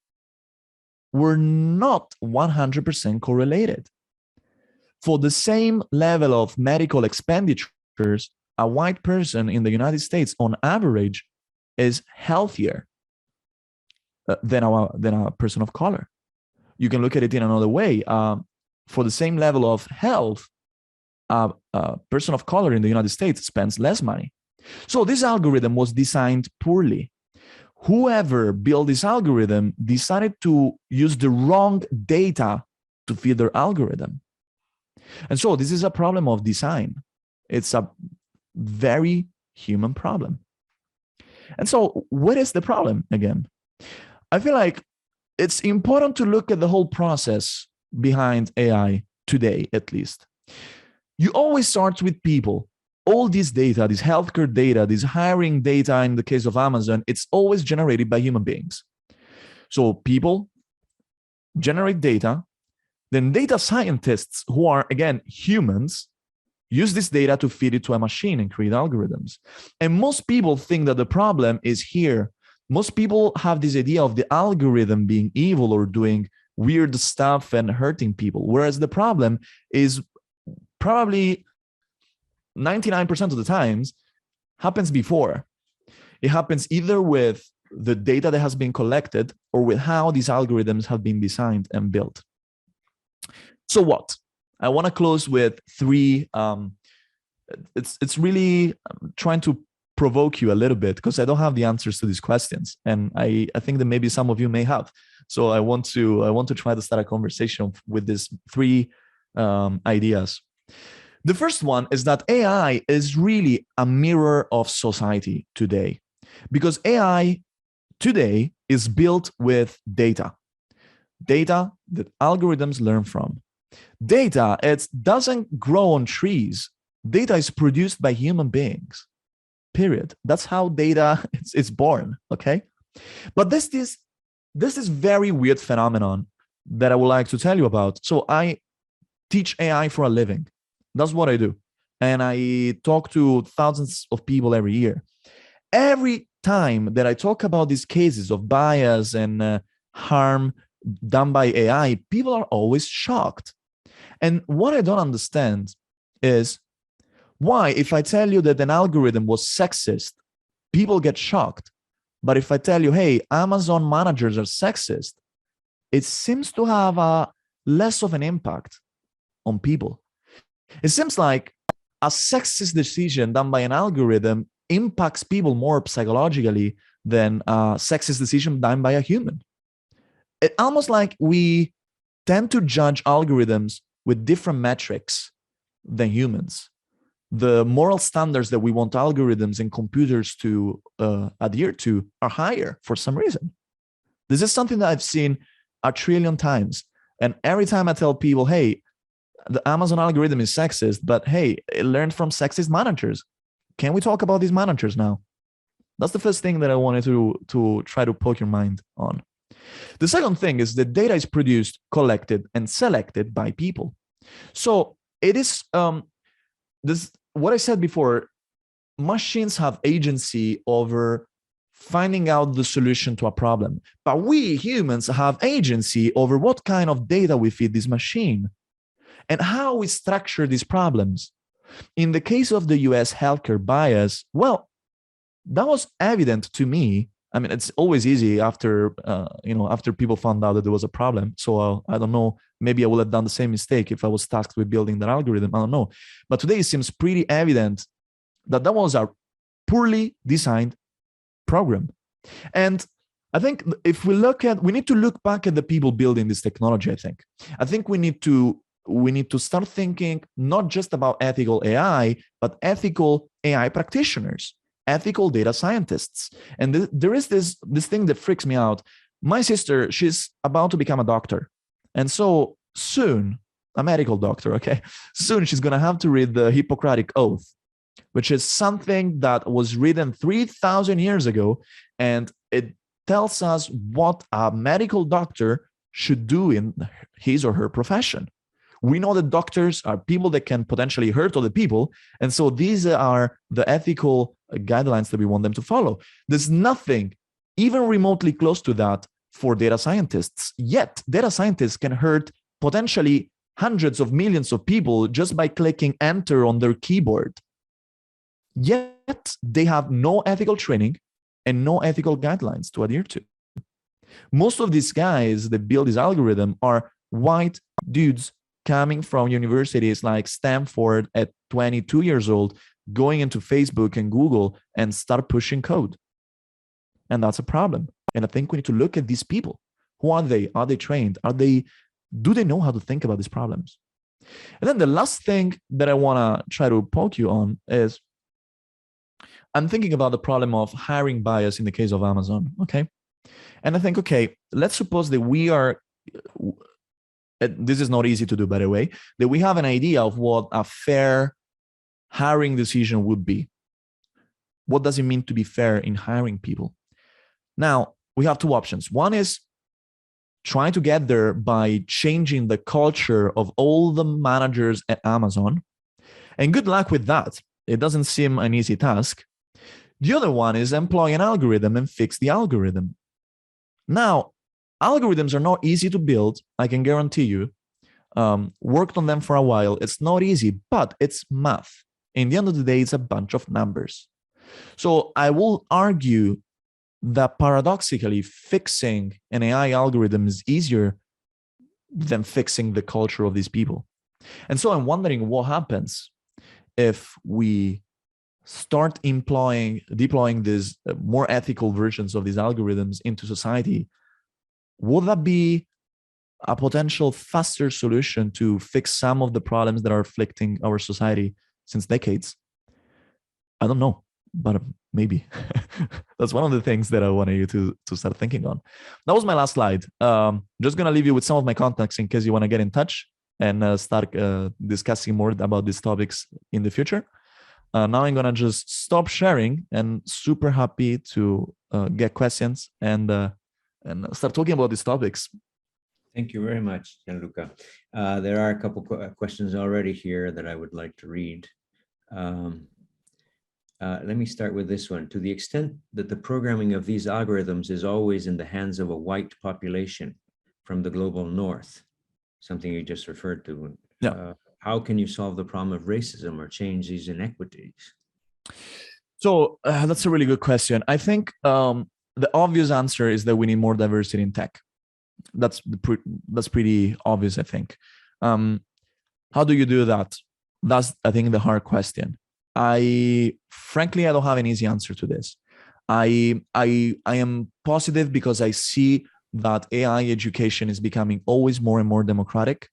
were not 100% correlated. For the same level of medical expenditures, a white person in the United States on average is healthier than a person of color. You can look at it in another way. For the same level of health, a person of color in the United States spends less money. So this algorithm was designed poorly. Whoever built this algorithm decided to use the wrong data to feed their algorithm. And so this is a problem of design. It's a very human problem. And so what is the problem again? I feel like it's important to look at the whole process behind AI today, at least. You always start with people. All this data, this healthcare data, this hiring data in the case of Amazon, it's always generated by human beings. So people generate data, then data scientists, who are, again, humans, use this data to feed it to a machine and create algorithms. And most people think that the problem is here. Most people have this idea of the algorithm being evil or doing weird stuff and hurting people, whereas the problem is probably 99% of the times happens before. It happens either with the data that has been collected or with how these algorithms have been designed and built. So what? I want to close with three. It's really trying to provoke you a little bit because I don't have the answers to these questions, and I think that maybe some of you may have. So I want to try to start a conversation with these three ideas. The first one is that AI is really a mirror of society today, because AI today is built with data. data that algorithms learn from. Data, it doesn't grow on trees. Data is produced by human beings, period. That's how data is born, okay? But this is very weird phenomenon that I would like to tell you about. So I teach AI for a living. That's what I do. And I talk to thousands of people every year. Every time that I talk about these cases of bias and harm done by AI, people are always shocked. And what I don't understand is why, if I tell you that an algorithm was sexist, people get shocked. But if I tell you, hey, Amazon managers are sexist, it seems to have less of an impact on people. It seems like a sexist decision done by an algorithm impacts people more psychologically than a sexist decision done by a human. It's almost like we tend to judge algorithms with different metrics than humans. The moral standards that we want algorithms and computers to adhere to are higher for some reason. This is something that I've seen 1 trillion times. And every time I tell people, hey, the Amazon algorithm is sexist, but hey, it learned from sexist managers. Can we talk about these managers now? That's the first thing that I wanted to try to poke your mind on. The second thing is that data is produced, collected, and selected by people. So it is what I said before, machines have agency over finding out the solution to a problem. But we humans have agency over what kind of data we feed this machine and how we structure these problems. In the case of the US healthcare bias, well, that was evident to me. I mean, it's always easy after after people found out that there was a problem. So I don't know, maybe I would have done the same mistake if I was tasked with building that algorithm. I don't know. But today it seems pretty evident that that was a poorly designed program. And I think if we need to look back at the people building this technology. I think we need to start thinking not just about ethical AI, but ethical AI practitioners, ethical data scientists. And there is this thing that freaks me out. My sister, she's about to become a doctor. And so soon, a medical doctor, okay? Soon she's going to have to read the Hippocratic Oath, which is something that was written 3,000 years ago. And it tells us what a medical doctor should do in his or her profession. We know that doctors are people that can potentially hurt other people. And so these are the ethical guidelines that we want them to follow. There's nothing even remotely close to that for data scientists. Yet data scientists can hurt potentially hundreds of millions of people just by clicking enter on their keyboard. Yet they have no ethical training and no ethical guidelines to adhere to. Most of these guys that build this algorithm are white dudes coming from universities like Stanford at 22 years old, going into Facebook and Google and start pushing code. And that's a problem. And I think we need to look at these people. Who are they? Are they trained? Do they know how to think about these problems? And then the last thing that I want to try to poke you on is I'm thinking about the problem of hiring bias in the case of Amazon, okay? And I think, okay, let's suppose that we are, this is not easy to do, by the way, that we have an idea of what a fair hiring decision would be. What does it mean to be fair in hiring people? Now, we have two options. One is trying to get there by changing the culture of all the managers at Amazon. And good luck with that. It doesn't seem an easy task. The other one is employ an algorithm and fix the algorithm. Now, algorithms are not easy to build, I can guarantee you. Worked on them for a while. It's not easy, but it's math. In the end of the day, it's a bunch of numbers. So I will argue that paradoxically, fixing an AI algorithm is easier than fixing the culture of these people. And so I'm wondering what happens if we start deploying these more ethical versions of these algorithms into society. Would that be a potential faster solution to fix some of the problems that are afflicting our society since decades? I don't know. but maybe that's one of the things that I wanted you to start thinking on. That was my last slide. Just gonna leave you with some of my contacts in case you want to get in touch and start discussing more about these topics in the future. Now I'm gonna just stop sharing, and super happy to get questions and start talking about these topics.
Thank you very much, Gianluca. There are a couple questions already here that I would like to read. Let me start with this one. To the extent that the programming of these algorithms is always in the hands of a white population from the global north, something you just referred to, how can you solve the problem of racism or change these inequities?
So that's a really good question. I think the obvious answer is that we need more diversity in tech. That's pretty obvious, I think. How do you do that? That's, I think, the hard question. Frankly, I don't have an easy answer to this. I am positive because I see that AI education is becoming always more and more democratic.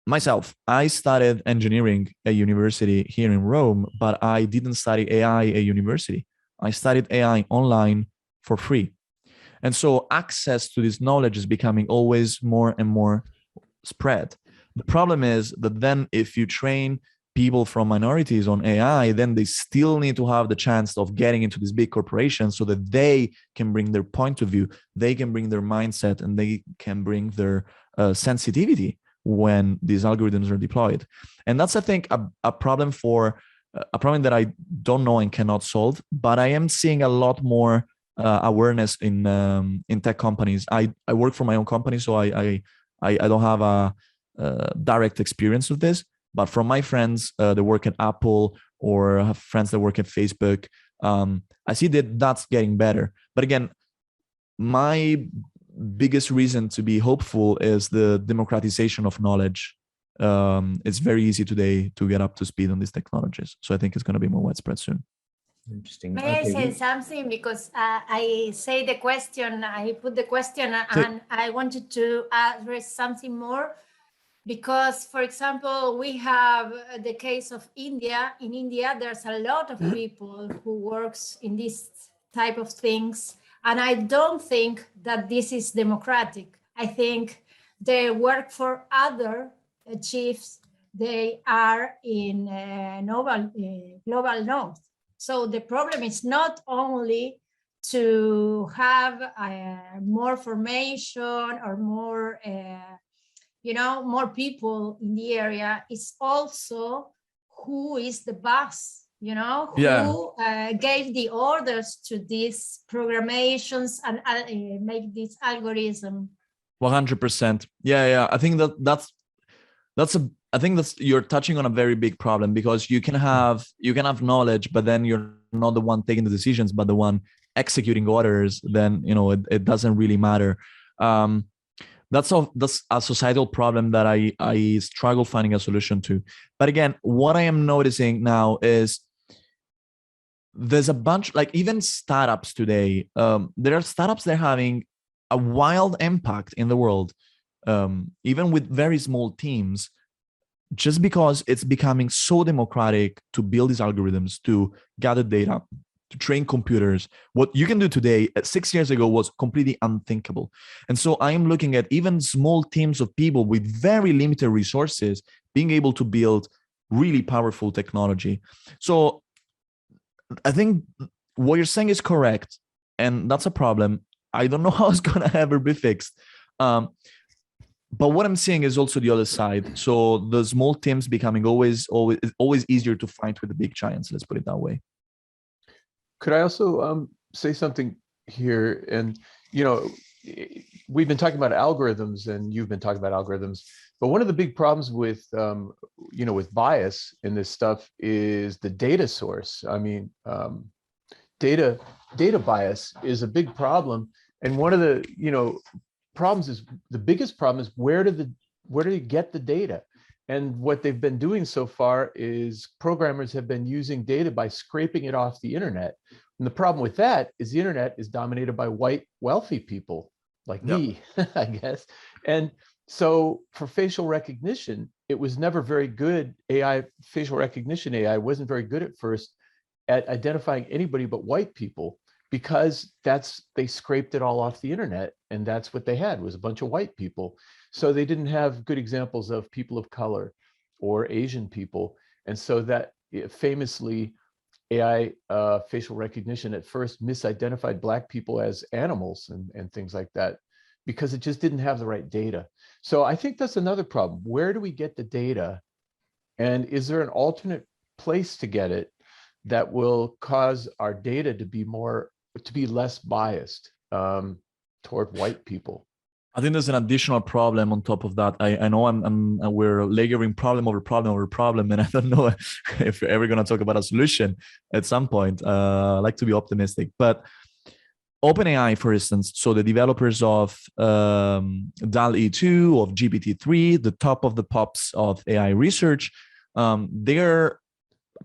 Myself, I studied engineering at university here in Rome, but I didn't study AI at university. I studied AI online for free. And so access to this knowledge is becoming always more and more spread. The problem is that then if you train people from minorities on AI, then they still need to have the chance of getting into these big corporations so that they can bring their point of view, they can bring their mindset, and they can bring their sensitivity when these algorithms are deployed. And that's, I think, a problem that I don't know and cannot solve, but I am seeing a lot more awareness in tech companies. I work for my own company, so I don't have a direct experience with this, but from my friends that work at Apple or have friends that work at Facebook, I see that that's getting better. But again, my biggest reason to be hopeful is the democratization of knowledge. It's very easy today to get up to speed on these technologies. So I think it's going to be more widespread soon.
Interesting.
May I say something? Because I say the question, I put the question, and I wanted to address something more. Because, for example, we have the case of India. In India, there's a lot of people who works in this type of things. And I don't think that this is democratic. I think they work for other chiefs. They are in global north. So the problem is not only to have more formation or more, more people in the area. It's also who is the boss, who gave the orders to these programations and make this algorithm.
100%. Yeah. I think I think you're touching on a very big problem, because you can have knowledge, but then you're not the one taking the decisions, but the one executing orders. Then it doesn't really matter. That's a societal problem that I struggle finding a solution to. But again, what I am noticing now is there's a bunch, like even startups today. There are startups that are having a wild impact in the world, even with very small teams, just because it's becoming so democratic to build these algorithms, to gather data, to train computers. What you can do today, 6 years ago, was completely unthinkable. And so I am looking at even small teams of people with very limited resources being able to build really powerful technology. So I think what you're saying is correct, and that's a problem. I don't know how it's going to ever be fixed. But what I'm seeing is also the other side. So the small teams becoming always easier to fight with the big giants. Let's put it that way.
Could I also say something here? And, we've been talking about algorithms, and you've been talking about algorithms, but one of the big problems with, with bias in this stuff is the data source. I mean, data bias is a big problem. And one of the, the biggest problem is where do you get the data? And what they've been doing so far is programmers have been using data by scraping it off the internet. And the problem with that is the internet is dominated by white, wealthy people like me, I guess. And so for facial recognition, it was never very good. Facial recognition AI wasn't very good at first. at identifying anybody but white people, because they scraped it all off the internet, and that's what they had, was a bunch of white people. So they didn't have good examples of people of color or Asian people. And so that famously, AI facial recognition at first misidentified Black people as animals and things like that, because it just didn't have the right data. So I think that's another problem. Where do we get the data? And is there an alternate place to get it that will cause our data to be less biased toward white people?
I think there's an additional problem on top of that. I know we're layering problem over problem over problem, and I don't know if we're ever going to talk about a solution at some point. I like to be optimistic, but OpenAI, for instance, so the developers of DALL-E 2, of GPT-3, the top of the pops of AI research, they're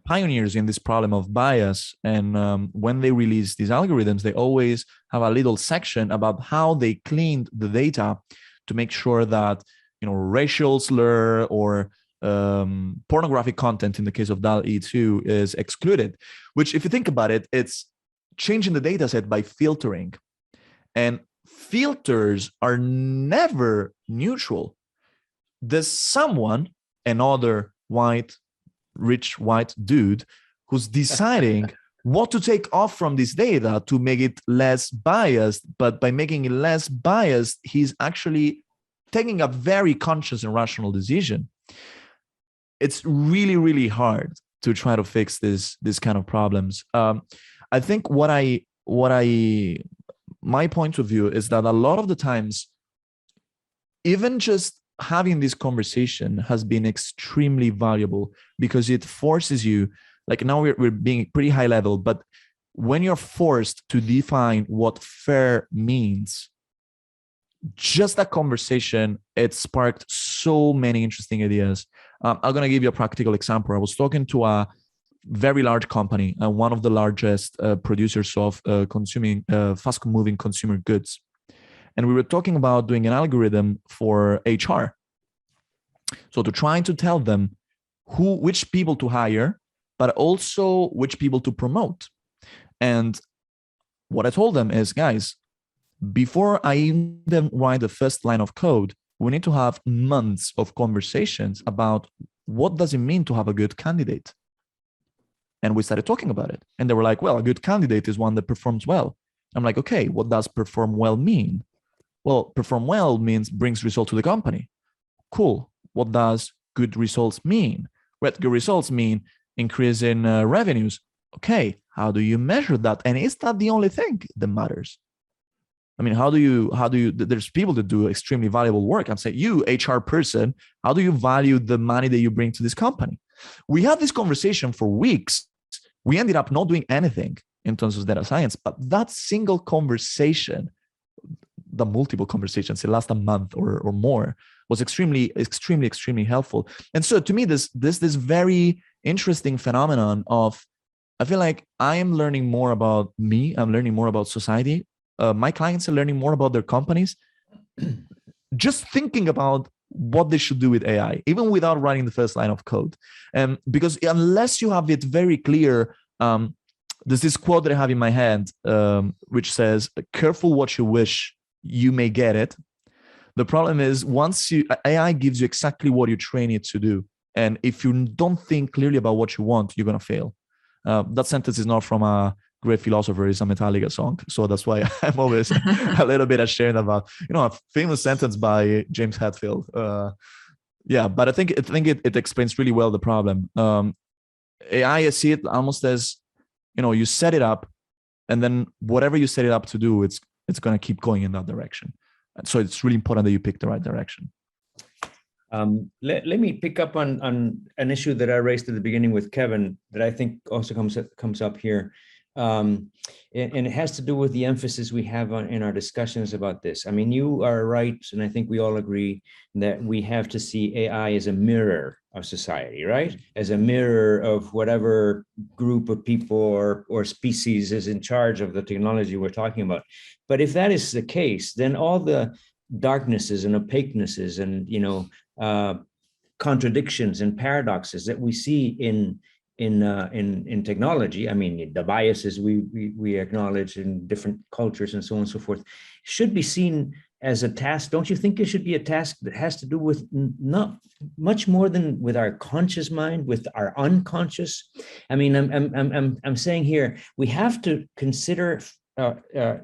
pioneers in this problem of bias. And when they release these algorithms, they always have a little section about how they cleaned the data to make sure that, racial slur or pornographic content in the case of DALL-E 2 is excluded, which, if you think about it, it's changing the data set by filtering. And filters are never neutral. There's someone, another rich white dude, who's deciding what to take off from this data to make it less biased. But by making it less biased, he's actually taking a very conscious and rational decision. It's really, really hard to try to fix this kind of problems. I think my point of view is that a lot of the times, even just having this conversation has been extremely valuable, because it forces you, like now we're being pretty high level, but when you're forced to define what fair means, just that conversation, it sparked so many interesting ideas. I'm going to give you a practical example. I was talking to a very large company, one of the largest producers of fast-moving consumer goods. And we were talking about doing an algorithm for HR. So to try to tell them which people to hire, but also which people to promote. And what I told them is, guys, before I even write the first line of code, we need to have months of conversations about what does it mean to have a good candidate. And we started talking about it. And they were like, well, a good candidate is one that performs well. I'm like, okay, what does perform well mean? Well, perform well means brings result to the company. Cool. What does good results mean? Well, good results mean increase in revenues. Okay, how do you measure that? And is that the only thing that matters? I mean, how do you, there's people that do extremely valuable work. I'm saying, you HR person, how do you value the money that you bring to this company? We had this conversation for weeks. We ended up not doing anything in terms of data science, but that single conversation, the multiple conversations, it lasted a month or more, was extremely, extremely, extremely helpful. And so to me, this very interesting phenomenon of, I feel like I am learning more about me, I'm learning more about society. My clients are learning more about their companies, just thinking about what they should do with AI, even without writing the first line of code. Because unless you have it very clear, there's this quote that I have in my head, which says, careful what you wish, you may get it. The problem is AI gives you exactly what you train it to do. And if you don't think clearly about what you want, you're going to fail. That sentence is not from a great philosopher, it's a Metallica song. So that's why I'm always a little bit ashamed about, a famous sentence by James Hetfield. But I think it explains really well the problem. AI, I see it almost as, you set it up, and then whatever you set it up to do, it's going to keep going in that direction. And so it's really important that you pick the right direction.
Let me pick up on an issue that I raised at the beginning with Kevin that I think also comes up here. And it has to do with the emphasis we have in our discussions about this. I mean, you are right, and I think we all agree that we have to see AI as a mirror of society, right? As a mirror of whatever group of people or species is in charge of the technology we're talking about. But if that is the case, then all the darknesses and opaquenesses and contradictions and paradoxes that we see in in technology, I mean, the biases we acknowledge in different cultures and so on and so forth, should be seen as a task. Don't you think it should be a task that has to do with not much more than with our conscious mind, with our unconscious? I mean, I'm saying here, we have to consider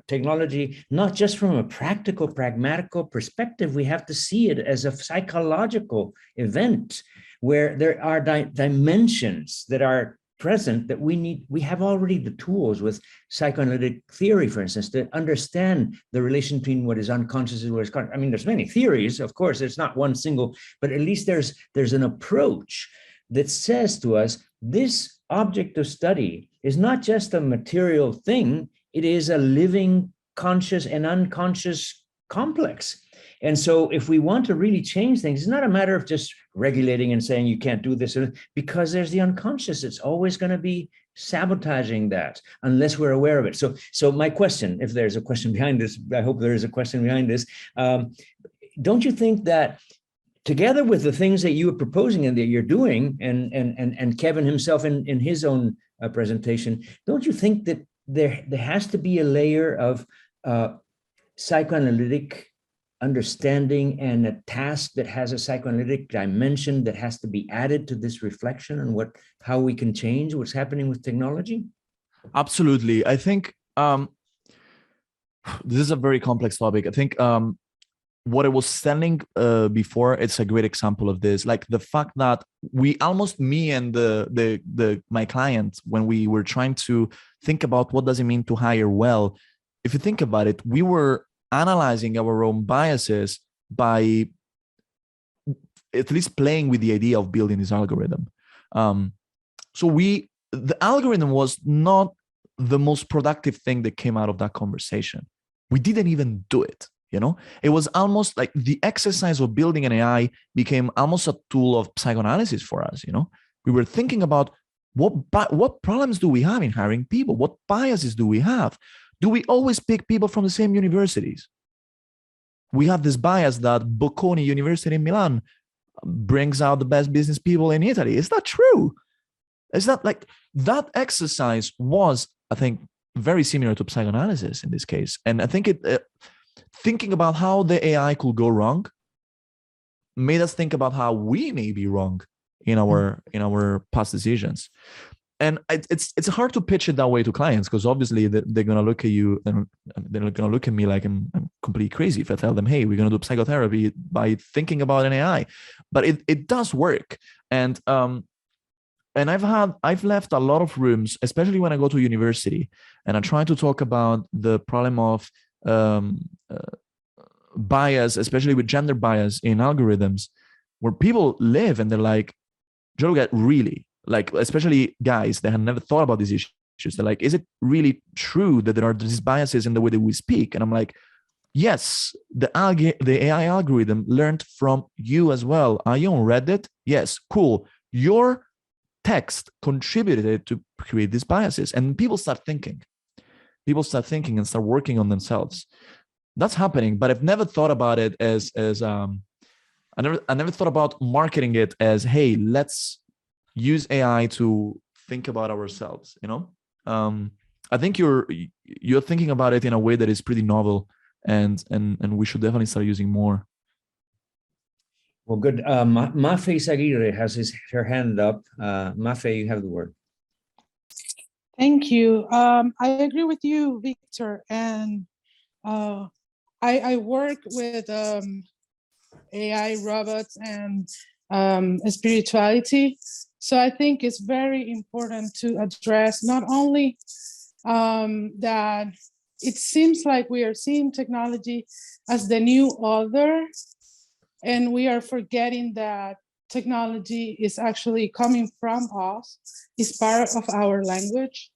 technology not just from a practical, pragmatical perspective. We have to see it as a psychological event where there are dimensions that are present that we have already the tools with psychoanalytic theory, for instance, to understand the relation between what is unconscious and what is conscious. I mean, there's many theories, of course, it's not one single, but at least there's an approach that says to us, this object of study is not just a material thing, it is a living, conscious and unconscious complex. And so if we want to really change things, it's not a matter of just regulating and saying you can't do this, because there's the unconscious. It's always going to be sabotaging that unless we're aware of it. So my question, if there's a question behind this, I hope there is a question behind this. Don't you think that together with the things that you are proposing and that you're doing, and Kevin himself in his own presentation, don't you think that there has to be a layer of psychoanalytic understanding and a task that has a psychoanalytic dimension that has to be added to this reflection on how we can change what's happening with technology?
Absolutely. I think this is a very complex topic. I think what I was telling before, it's a great example of this. Like the fact that me and my client, when we were trying to think about what does it mean to hire well, if you think about it, we were analyzing our own biases by at least playing with the idea of building this algorithm. So the algorithm was not the most productive thing that came out of that conversation. We didn't even do it. It was almost like the exercise of building an AI became almost a tool of psychoanalysis for us. We were thinking about what problems do we have in hiring people? What biases do we have? Do we always pick people from the same universities? We have this bias that Bocconi University in Milan brings out the best business people in Italy. Is that true? Is that like that exercise was, I think, very similar to psychoanalysis in this case. And I think thinking about how the AI could go wrong made us think about how we may be wrong in our past decisions. And it's hard to pitch it that way to clients, because obviously they're going to look at you and they're going to look at me like I'm completely crazy if I tell them, hey, we're going to do psychotherapy by thinking about an AI. But it does work. And I've left a lot of rooms, especially when I go to university and I try to talk about the problem of bias, especially with gender bias in algorithms, where people live and they're like, Gianluca, really? Like, especially guys that have never thought about these issues. They're like, is it really true that there are these biases in the way that we speak? And I'm like, yes, the AI algorithm learned from you as well. Are you on Reddit? Yes, cool. Your text contributed to create these biases. And people start thinking. People start thinking and start working on themselves. That's happening, but I've never thought about it as I never thought about marketing it as, hey, let's use AI to think about ourselves. I think you're thinking about it in a way that is pretty novel, and we should definitely start using more.
Well, good. Mafe Aguirre has her hand up. Mafe, you have the word.
Thank you. I agree with you, Victor. And I work with AI, robots, and spirituality. So I think it's very important to address not only that it seems like we are seeing technology as the new other, and we are forgetting that technology is actually coming from us, is part of our language,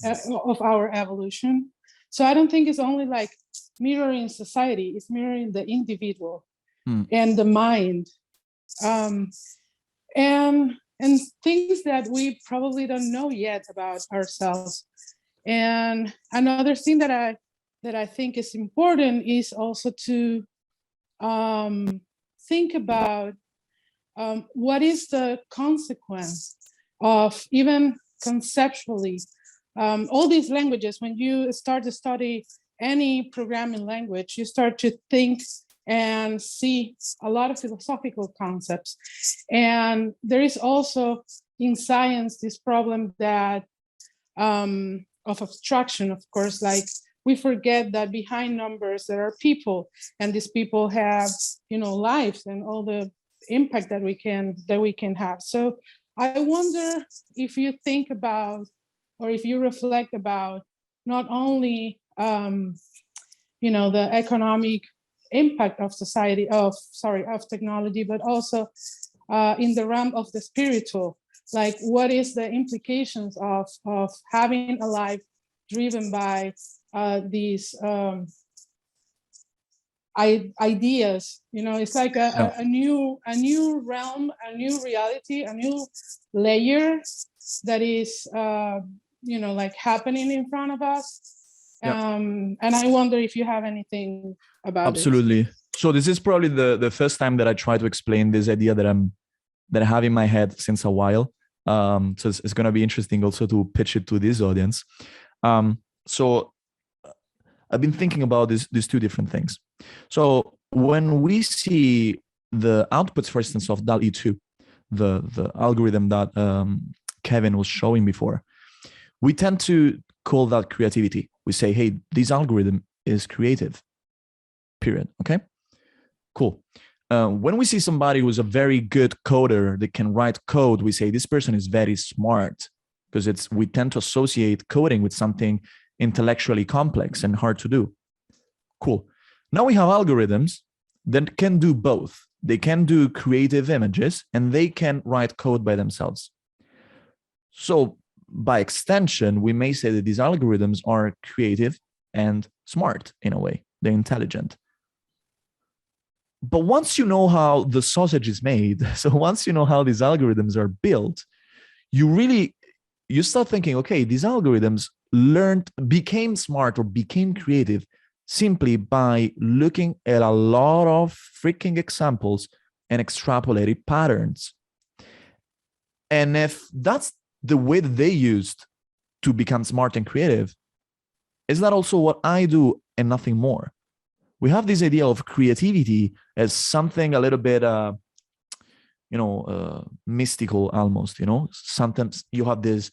of our evolution. So I don't think it's only like mirroring society, it's mirroring the individual and the mind. And things that we probably don't know yet about ourselves. And another thing that I think is important is also to think about what is the consequence of even conceptually. All these languages, when you start to study any programming language, you start to think and see a lot of philosophical concepts. And there is also in science this problem that of abstraction, of course, like we forget that behind numbers there are people, and these people have, you know, lives and all the impact that we can have. So I wonder if you think about, or if you reflect about not only you know, the economic impact of society, of technology, but also in the realm of the spiritual. Like, what is the implications of having a life driven by these ideas? You know, it's like a new realm, a new reality, a new layer that is you know, like happening in front of us. And I wonder if you have anything about
Absolutely.
it.
So this is probably the first time that I try to explain this idea that I have in my head since a while. So it's going to be interesting also to pitch it to this audience. So I've been thinking about these two different things. So when we see the outputs, for instance, of DALL-E 2, the algorithm that Kevin was showing before, we tend to call that creativity. We say, hey, this algorithm is creative, period. Okay, cool. When we see somebody who's a very good coder that can write code, we say this person is very smart, because we tend to associate coding with something intellectually complex and hard to do. Cool. Now we have algorithms that can do both. They can do creative images and they can write code by themselves. So by extension, we may say that these algorithms are creative and smart in a way. They're intelligent. But once you know how the sausage is made, so once you know how these algorithms are built, you start thinking, okay, these algorithms became smart or became creative simply by looking at a lot of freaking examples and extrapolated patterns. And if that's the way that they used to become smart and creative, is that also what I do and nothing more? We have this idea of creativity as something a little bit, mystical almost, sometimes you have this,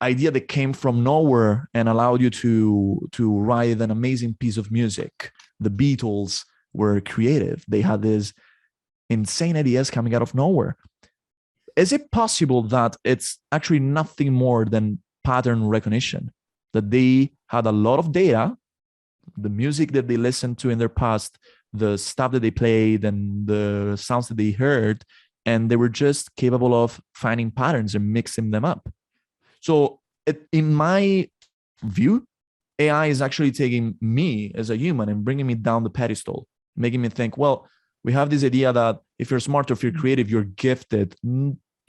idea that came from nowhere and allowed you to write an amazing piece of music. The Beatles were creative. They had these insane ideas coming out of nowhere. Is it possible that it's actually nothing more than pattern recognition? That they had a lot of data, the music that they listened to in their past, the stuff that they played and the sounds that they heard, and they were just capable of finding patterns and mixing them up. So in my view, AI is actually taking me as a human and bringing me down the pedestal, making me think, well, we have this idea that if you're smart or if you're creative, you're gifted.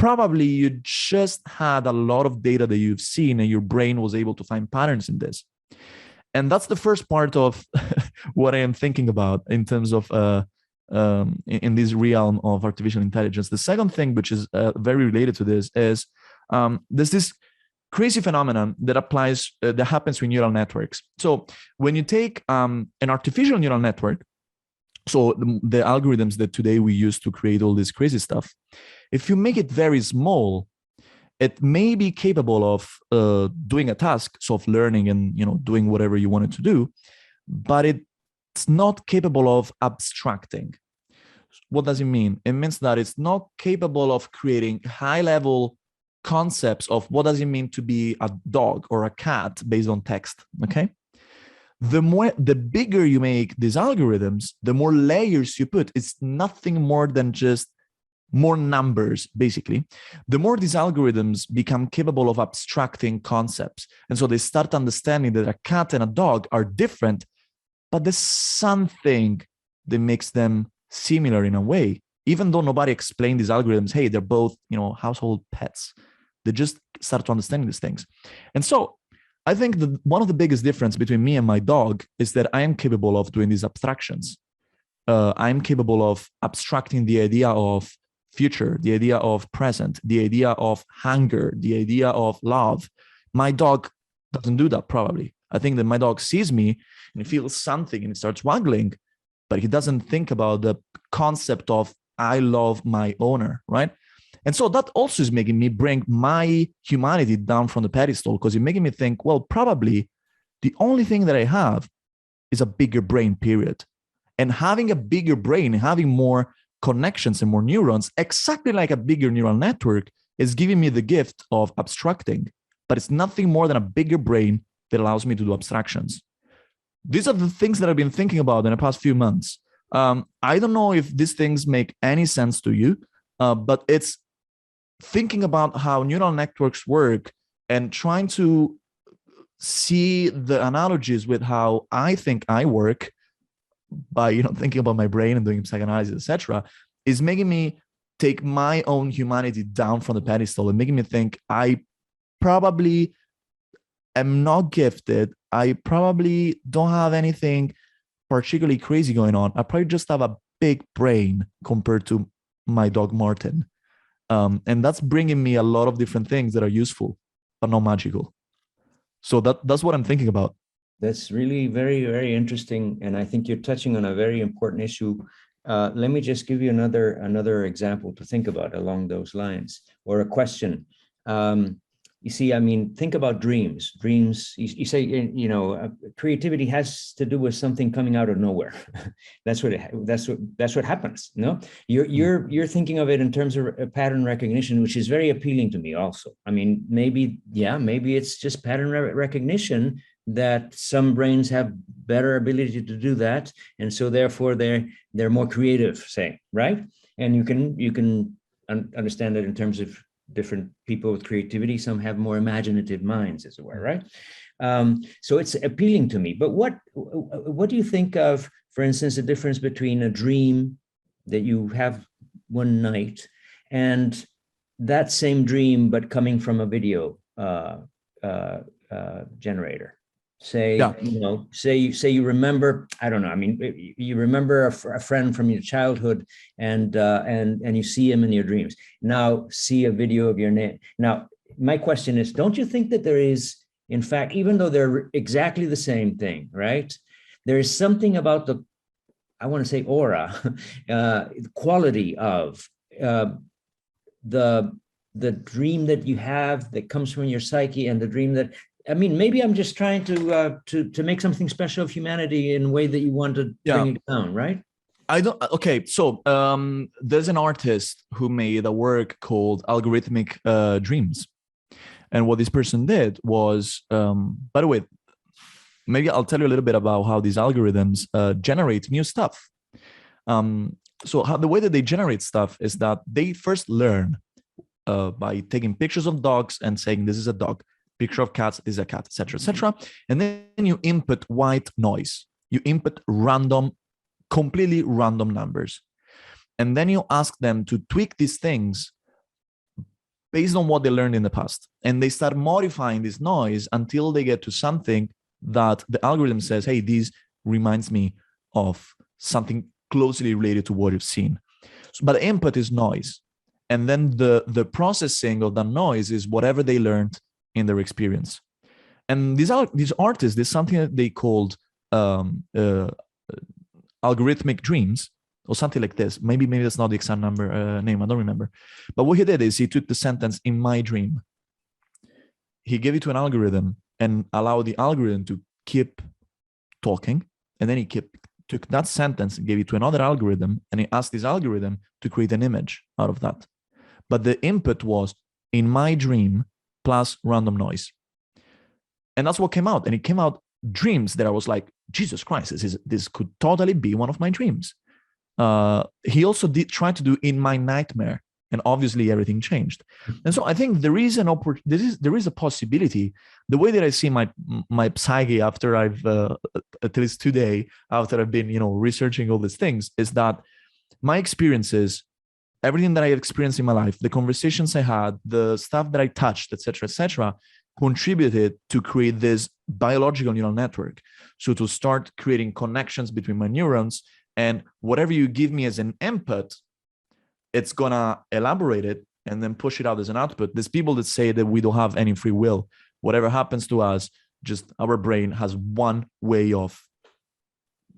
Probably you just had a lot of data that you've seen and your brain was able to find patterns in this. And that's the first part of what I am thinking about in terms of in this realm of artificial intelligence. The second thing, which is very related to this, is there's this crazy phenomenon that happens with neural networks. So when you take an artificial neural network, so the algorithms that today we use to create all this crazy stuff, if you make it very small, it may be capable of doing a task, so of learning and doing whatever you want it to do, but it's not capable of abstracting. What does it mean? It means that it's not capable of creating high-level concepts of what does it mean to be a dog or a cat based on text. Okay, the bigger you make these algorithms, the more layers you put. It's nothing more than just more numbers, basically. The more these algorithms become capable of abstracting concepts, and so they start understanding that a cat and a dog are different, but there's something that makes them similar in a way, even though nobody explained these algorithms, hey, they're both household pets. They just start to understand these things. And so I think that one of the biggest difference between me and my dog is that I am capable of doing these abstractions. I'm capable of abstracting the idea of future, the idea of present, the idea of hunger, the idea of love. My dog doesn't do that probably. I think that my dog sees me and he feels something and he starts waggling, but he doesn't think about the concept of I love my owner, right? And so that also is making me bring my humanity down from the pedestal, because it's making me think, well, probably the only thing that I have is a bigger brain, period. And having a bigger brain, having more connections and more neurons, exactly like a bigger neural network, is giving me the gift of abstracting. But it's nothing more than a bigger brain that allows me to do abstractions. These are the things that I've been thinking about in the past few months. I don't know if these things make any sense to you, but it's thinking about how neural networks work and trying to see the analogies with how I think I work by thinking about my brain and doing psychoanalysis, etc., is making me take my own humanity down from the pedestal and making me think I probably am not gifted. I probably don't have anything particularly crazy going on. I probably just have a big brain compared to my dog Martin. And that's bringing me a lot of different things that are useful, but not magical. So that's what I'm thinking about.
That's really very, very interesting. And I think you're touching on a very important issue. Let me just give you another example to think about along those lines, or a question. You see, I mean, think about dreams. Dreams, you say, creativity has to do with something coming out of nowhere. that's what happens. No, you're thinking of it in terms of a pattern recognition, which is very appealing to me also. I mean, maybe it's just pattern recognition, that some brains have better ability to do that, and so therefore they're more creative, say, right? And you can understand that in terms of different people with creativity. Some have more imaginative minds, as it were, right? So it's appealing to me. But what do you think of, for instance, the difference between a dream that you have one night and that same dream but coming from a video generator? Say, yeah. Say you remember, I don't know, I mean, you remember a friend from your childhood, and you see him in your dreams. Now see a video of your name. Now, my question is, don't you think that there is, in fact, even though they're exactly the same thing, right? There is something about the, I want to say aura, quality of the dream that you have that comes from your psyche, and the dream that, I mean, maybe I'm just trying to make something special of humanity in a way that you want to bring it down, right?
Okay, so there's an artist who made a work called Algorithmic Dreams. And what this person did was, by the way, maybe I'll tell you a little bit about how these algorithms generate new stuff. So the way that they generate stuff is that they first learn by taking pictures of dogs and saying, this is a dog. Picture of cats, this is a cat, etc., etc. And then you input white noise. You input completely random numbers. And then you ask them to tweak these things based on what they learned in the past. And they start modifying this noise until they get to something that the algorithm says, hey, this reminds me of something closely related to what you've seen. But the input is noise. And then the processing of that noise is whatever they learned in their experience. And these artists, there's something that they called algorithmic dreams, or something like this. Maybe that's not the exact name, I don't remember. But what he did is he took the sentence, in my dream. He gave it to an algorithm and allowed the algorithm to keep talking. And then he took that sentence and gave it to another algorithm, and he asked this algorithm to create an image out of that. But the input was, in my dream, plus random noise. And that's what came out. And it came out dreams that I was like, Jesus Christ, this could totally be one of my dreams. He also did try to do in my nightmare, and obviously everything changed. And so I think there is a possibility. The way that I see my psyche after I've at least today, after I've been researching all these things, is that my experiences, everything that I experienced in my life, the conversations I had, the stuff that I touched, etc., contributed to create this biological neural network. So to start creating connections between my neurons, and whatever you give me as an input, it's gonna elaborate it and then push it out as an output. There's people that say that we don't have any free will. Whatever happens to us, just our brain has one way of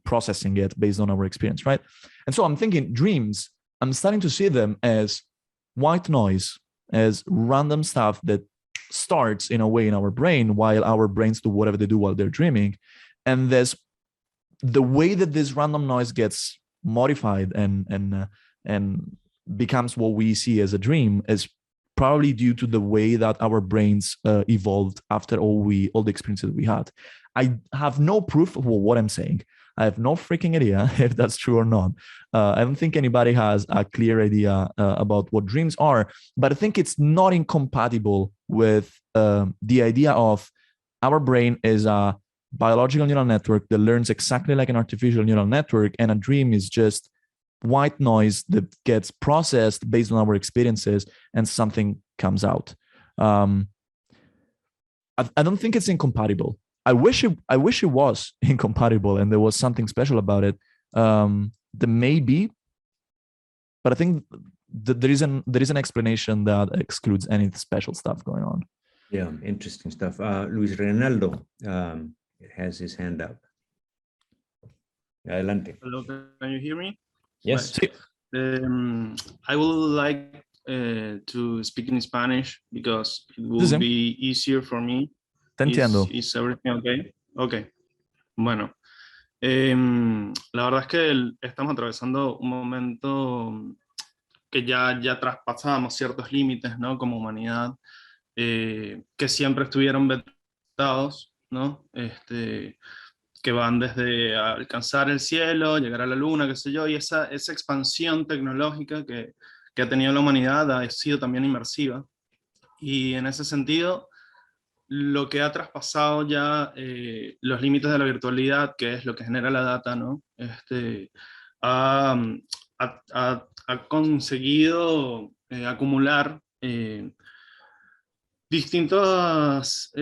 processing it based on our experience, right? And so I'm thinking dreams, I'm starting to see them as white noise, as random stuff that starts in a way in our brain while our brains do whatever they do while they're dreaming. And there's the way that this random noise gets modified and becomes what we see as a dream is probably due to the way that our brains evolved after all the experiences we had. I have no proof of what I'm saying. I have no freaking idea if that's true or not. I don't think anybody has a clear idea about what dreams are, but I think it's not incompatible with the idea of our brain is a biological neural network that learns exactly like an artificial neural network, and a dream is just white noise that gets processed based on our experiences and something comes out. I don't think it's incompatible. I wish it was incompatible and there was something special about it. There may be, but I think there is an explanation that excludes any special stuff going on.
Yeah, interesting stuff. Luis Reinaldo has his hand up. Adelante.
Hello, can you hear me?
Yes.
I would like to speak in Spanish because it will be easier for me.
Te entiendo.
Is everything okay? Okay. Bueno, la verdad es que estamos atravesando un momento que ya traspasamos ciertos límites, ¿no? Como humanidad, que siempre estuvieron vetados, ¿no? Que van desde alcanzar el cielo, llegar a la luna, qué sé yo, y esa expansión tecnológica que ha tenido la humanidad ha sido también inmersiva. Y en ese sentido, lo que ha traspasado ya los límites de la virtualidad, que es lo que genera la data, ¿no? Ha conseguido acumular distintos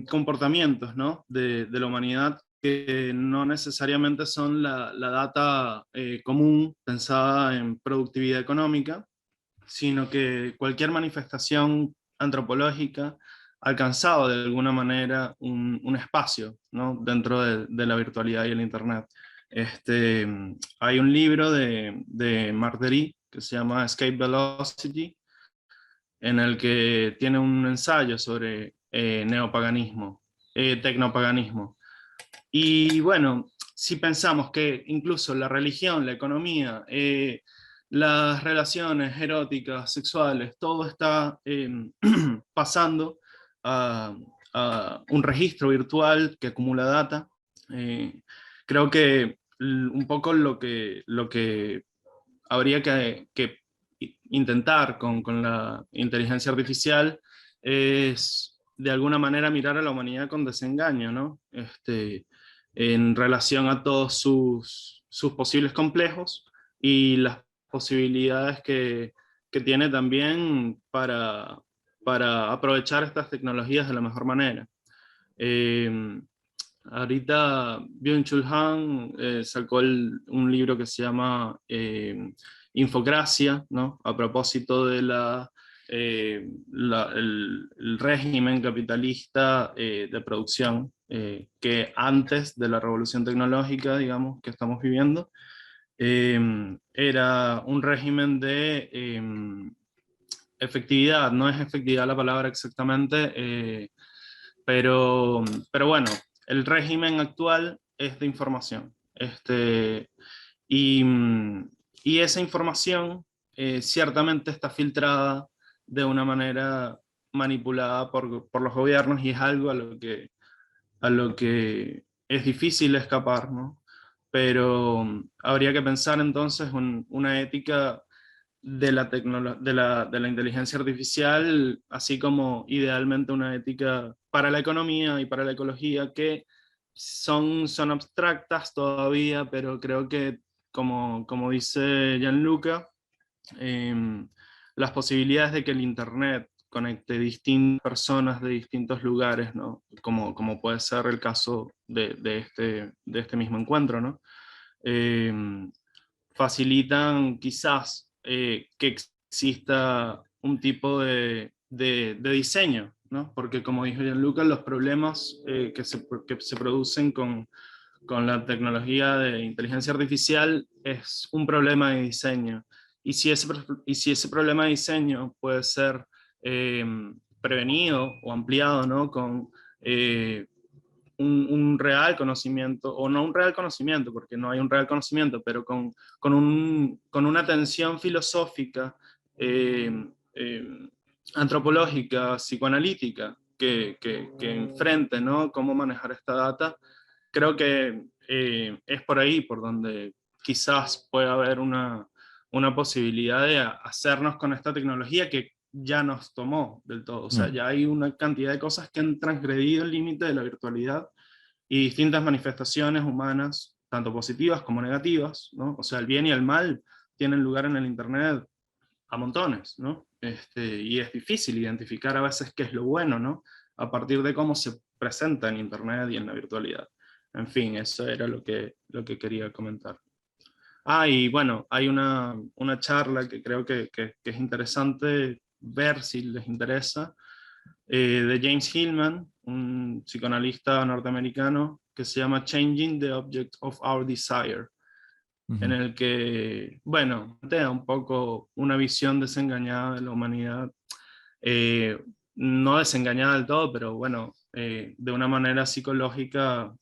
comportamientos, ¿no? de la humanidad, que no necesariamente son la data común pensada en productividad económica, sino que cualquier manifestación antropológica ha alcanzado de alguna manera un espacio, ¿no? Dentro de la virtualidad y el Internet. Hay un libro de Marguerite que se llama Escape Velocity, en el que tiene un ensayo sobre neopaganismo, tecnopaganismo. Y bueno, si pensamos que incluso la religión, la economía, las relaciones eróticas, sexuales, todo está pasando a un registro virtual que acumula data, creo que un poco lo que habría que intentar con la inteligencia artificial es de alguna manera mirar a la humanidad con desengaño, ¿no? En relación a todos sus posibles complejos y las posibilidades que tiene también para aprovechar estas tecnologías de la mejor manera. Ahorita Byung-Chul Han sacó un libro que se llama Infocracia, ¿no? A propósito de el régimen capitalista de producción que antes de la revolución tecnológica, digamos, que estamos viviendo, era un régimen de efectividad. No es efectividad la palabra exactamente, pero bueno, el régimen actual es de información. Y esa información ciertamente está filtrada de una manera manipulada por los gobiernos, y es algo a lo que es difícil escapar, ¿no? Pero habría que pensar entonces una ética de la inteligencia artificial, así como idealmente una ética para la economía y para la ecología, que son abstractas todavía, pero creo que, como dice Gianluca, las posibilidades de que el Internet conecte distintas personas de distintos lugares, ¿no? Como puede ser el caso de este mismo encuentro, ¿no? Facilitan quizás que exista un tipo de diseño, ¿no? Porque como dijo Gianluca, los problemas que se producen con la tecnología de inteligencia artificial es un problema de diseño. Y si ese problema de diseño puede ser prevenido o ampliado, ¿no? Con un real conocimiento, o no un real conocimiento, porque no hay un real conocimiento, pero con una atención filosófica, antropológica, psicoanalítica, que enfrente, ¿no? Cómo manejar esta data, creo que es por ahí por donde quizás pueda haber una posibilidad de hacernos con esta tecnología que ya nos tomó del todo. O sea, ya hay una cantidad de cosas que han transgredido el límite de la virtualidad y distintas manifestaciones humanas, tanto positivas como negativas, ¿no? O sea, el bien y el mal tienen lugar en el Internet a montones, ¿no? Y es difícil identificar a veces qué es lo bueno, ¿no? A partir de cómo se presenta en Internet y en la virtualidad. En fin, eso era lo que quería comentar. Y bueno, hay una charla que creo que es interesante ver si les interesa, de James Hillman, un psicoanalista norteamericano, que se llama Changing the Object of Our Desire, en el que, bueno, plantea un poco una visión desengañada de la humanidad, no desengañada del todo, pero bueno, de una manera psicológica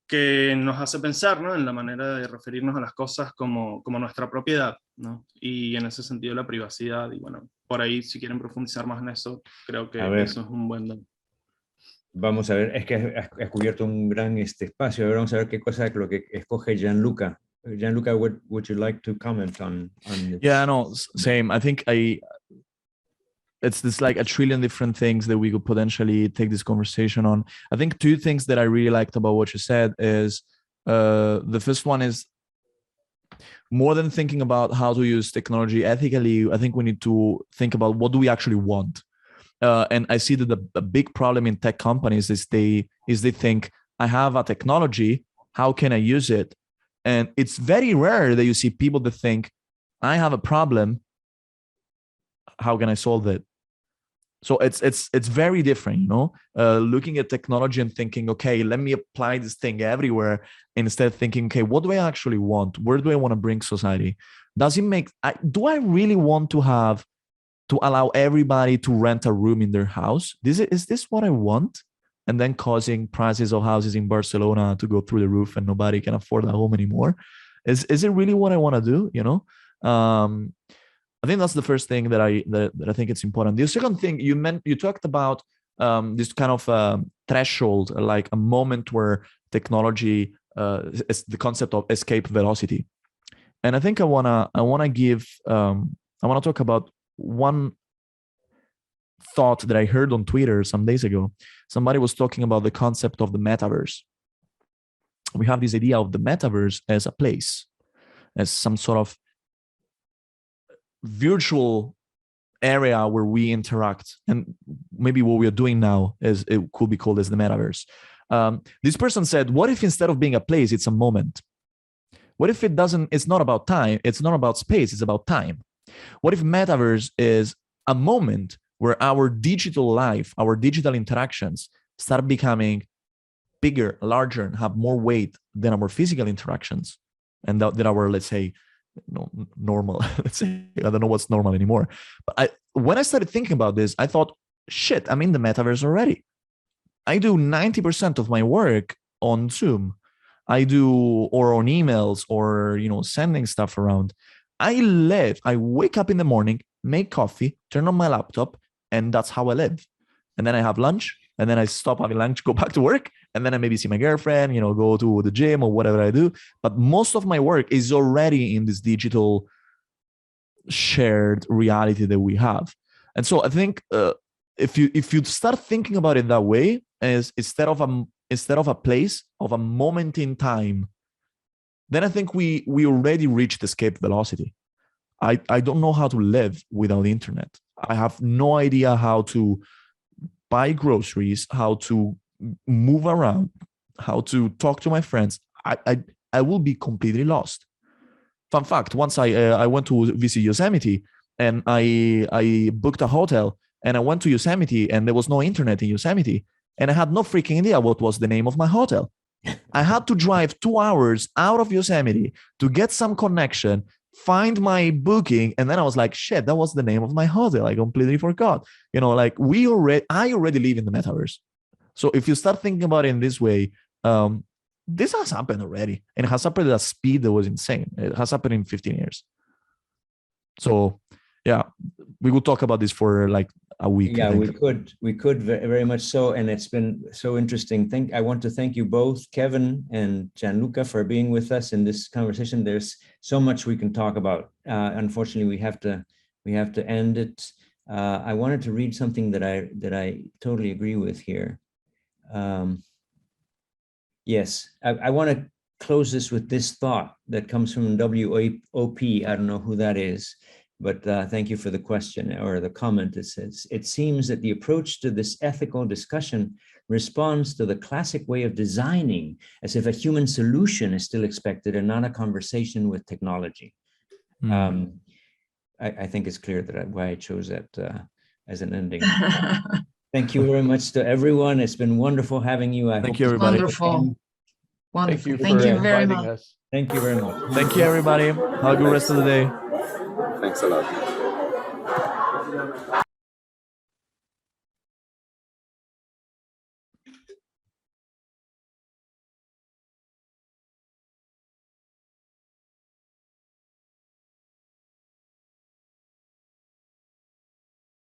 que nos hace pensar, ¿no? En la manera de referirnos a las cosas como nuestra propiedad, ¿no? Y en ese sentido la privacidad, y bueno, por ahí si quieren profundizar más en eso, creo que eso es un buen don.
Vamos a ver, es que has cubierto un gran espacio. A ver, vamos a ver qué cosa es lo que escoge Gianluca. Gianluca, what would you like to comment on this?
Yeah, no, same. I think it's like a trillion different things that we could potentially take this conversation on. I think two things that I really liked about what you said is the first one is more than thinking about how to use technology ethically, I think we need to think about what do we actually want. And I see that the big problem in tech companies is they think, I have a technology, how can I use it? And it's very rare that you see people that think, I have a problem, how can I solve it? So it's very different, you know, looking at technology and thinking, okay, let me apply this thing everywhere, instead of thinking, okay, what do I actually want? Where do I want to bring society? Does it make, do I really want to allow everybody to rent a room in their house? Is this what I want? And then causing prices of houses in Barcelona to go through the roof and nobody can afford a home anymore. Is it really what I want to do? You know, I think that's the first thing that I think it's important. The second thing you talked about this kind of threshold, like a moment where technology is the concept of escape velocity. And I think I wanna talk about one thought that I heard on Twitter some days ago. Somebody was talking about the concept of the metaverse. We have this idea of the metaverse as a place, as some sort of virtual area where we interact, and maybe what we are doing now is it could be called as the metaverse. This person said, what if instead of being a place, it's a moment? What if it's not about time, it's not about space, it's about time? What if metaverse is a moment where our digital life, our digital interactions start becoming bigger, larger, and have more weight than our physical interactions, and that our, let's say, normal, let's say, I don't know what's normal anymore. But when I started thinking about this, I thought, shit, I'm in the metaverse already. I do 90% of my work on Zoom. Or on emails, or, sending stuff around. I wake up in the morning, make coffee, turn on my laptop, and that's how I live. And then I have lunch, and then I stop having lunch, go back to work, and then I maybe see my girlfriend, go to the gym or whatever I do. But most of my work is already in this digital shared reality that we have. And so I think if you start thinking about it that way, as instead of a place, of a moment in time, then I think we already reached escape velocity. I don't know how to live without the internet. I have no idea how to buy groceries, how to move around, how to talk to my friends. I will be completely lost. fun fact, once I went to visit Yosemite, and I booked a hotel, and I went to Yosemite, and there was no internet in Yosemite, and I had no freaking idea what was the name of my hotel. I had to drive 2 hours out of Yosemite to get some connection, find my booking, and then I was like, shit, that was the name of my hotel. I completely forgot. You know, like I already live in the metaverse. So if you start thinking about it in this way, this has happened already, and it has happened at a speed that was insane. It has happened in 15 years. So yeah, we will talk about this for like a week.
Yeah, we could very much so, and it's been so interesting. I want to thank you both, Kevin and Gianluca, for being with us in this conversation. There's so much we can talk about. Unfortunately, we have to end it. I wanted to read something that I totally agree with here. Yes, I want to close this with this thought that comes from WOP. I don't know who that is, but thank you for the question or the comment. It says, it seems that the approach to this ethical discussion responds to the classic way of designing, as if a human solution is still expected and not a conversation with technology. I think it's clear that why I chose that as an ending. Thank you very much to everyone. It's been wonderful having you.
Thank you, everybody.
Wonderful. Wonderful.
Thank you for
very
inviting
much.
us.
Thank you very much.
Thank you, everybody. Have a good rest of the day.
Thanks a lot.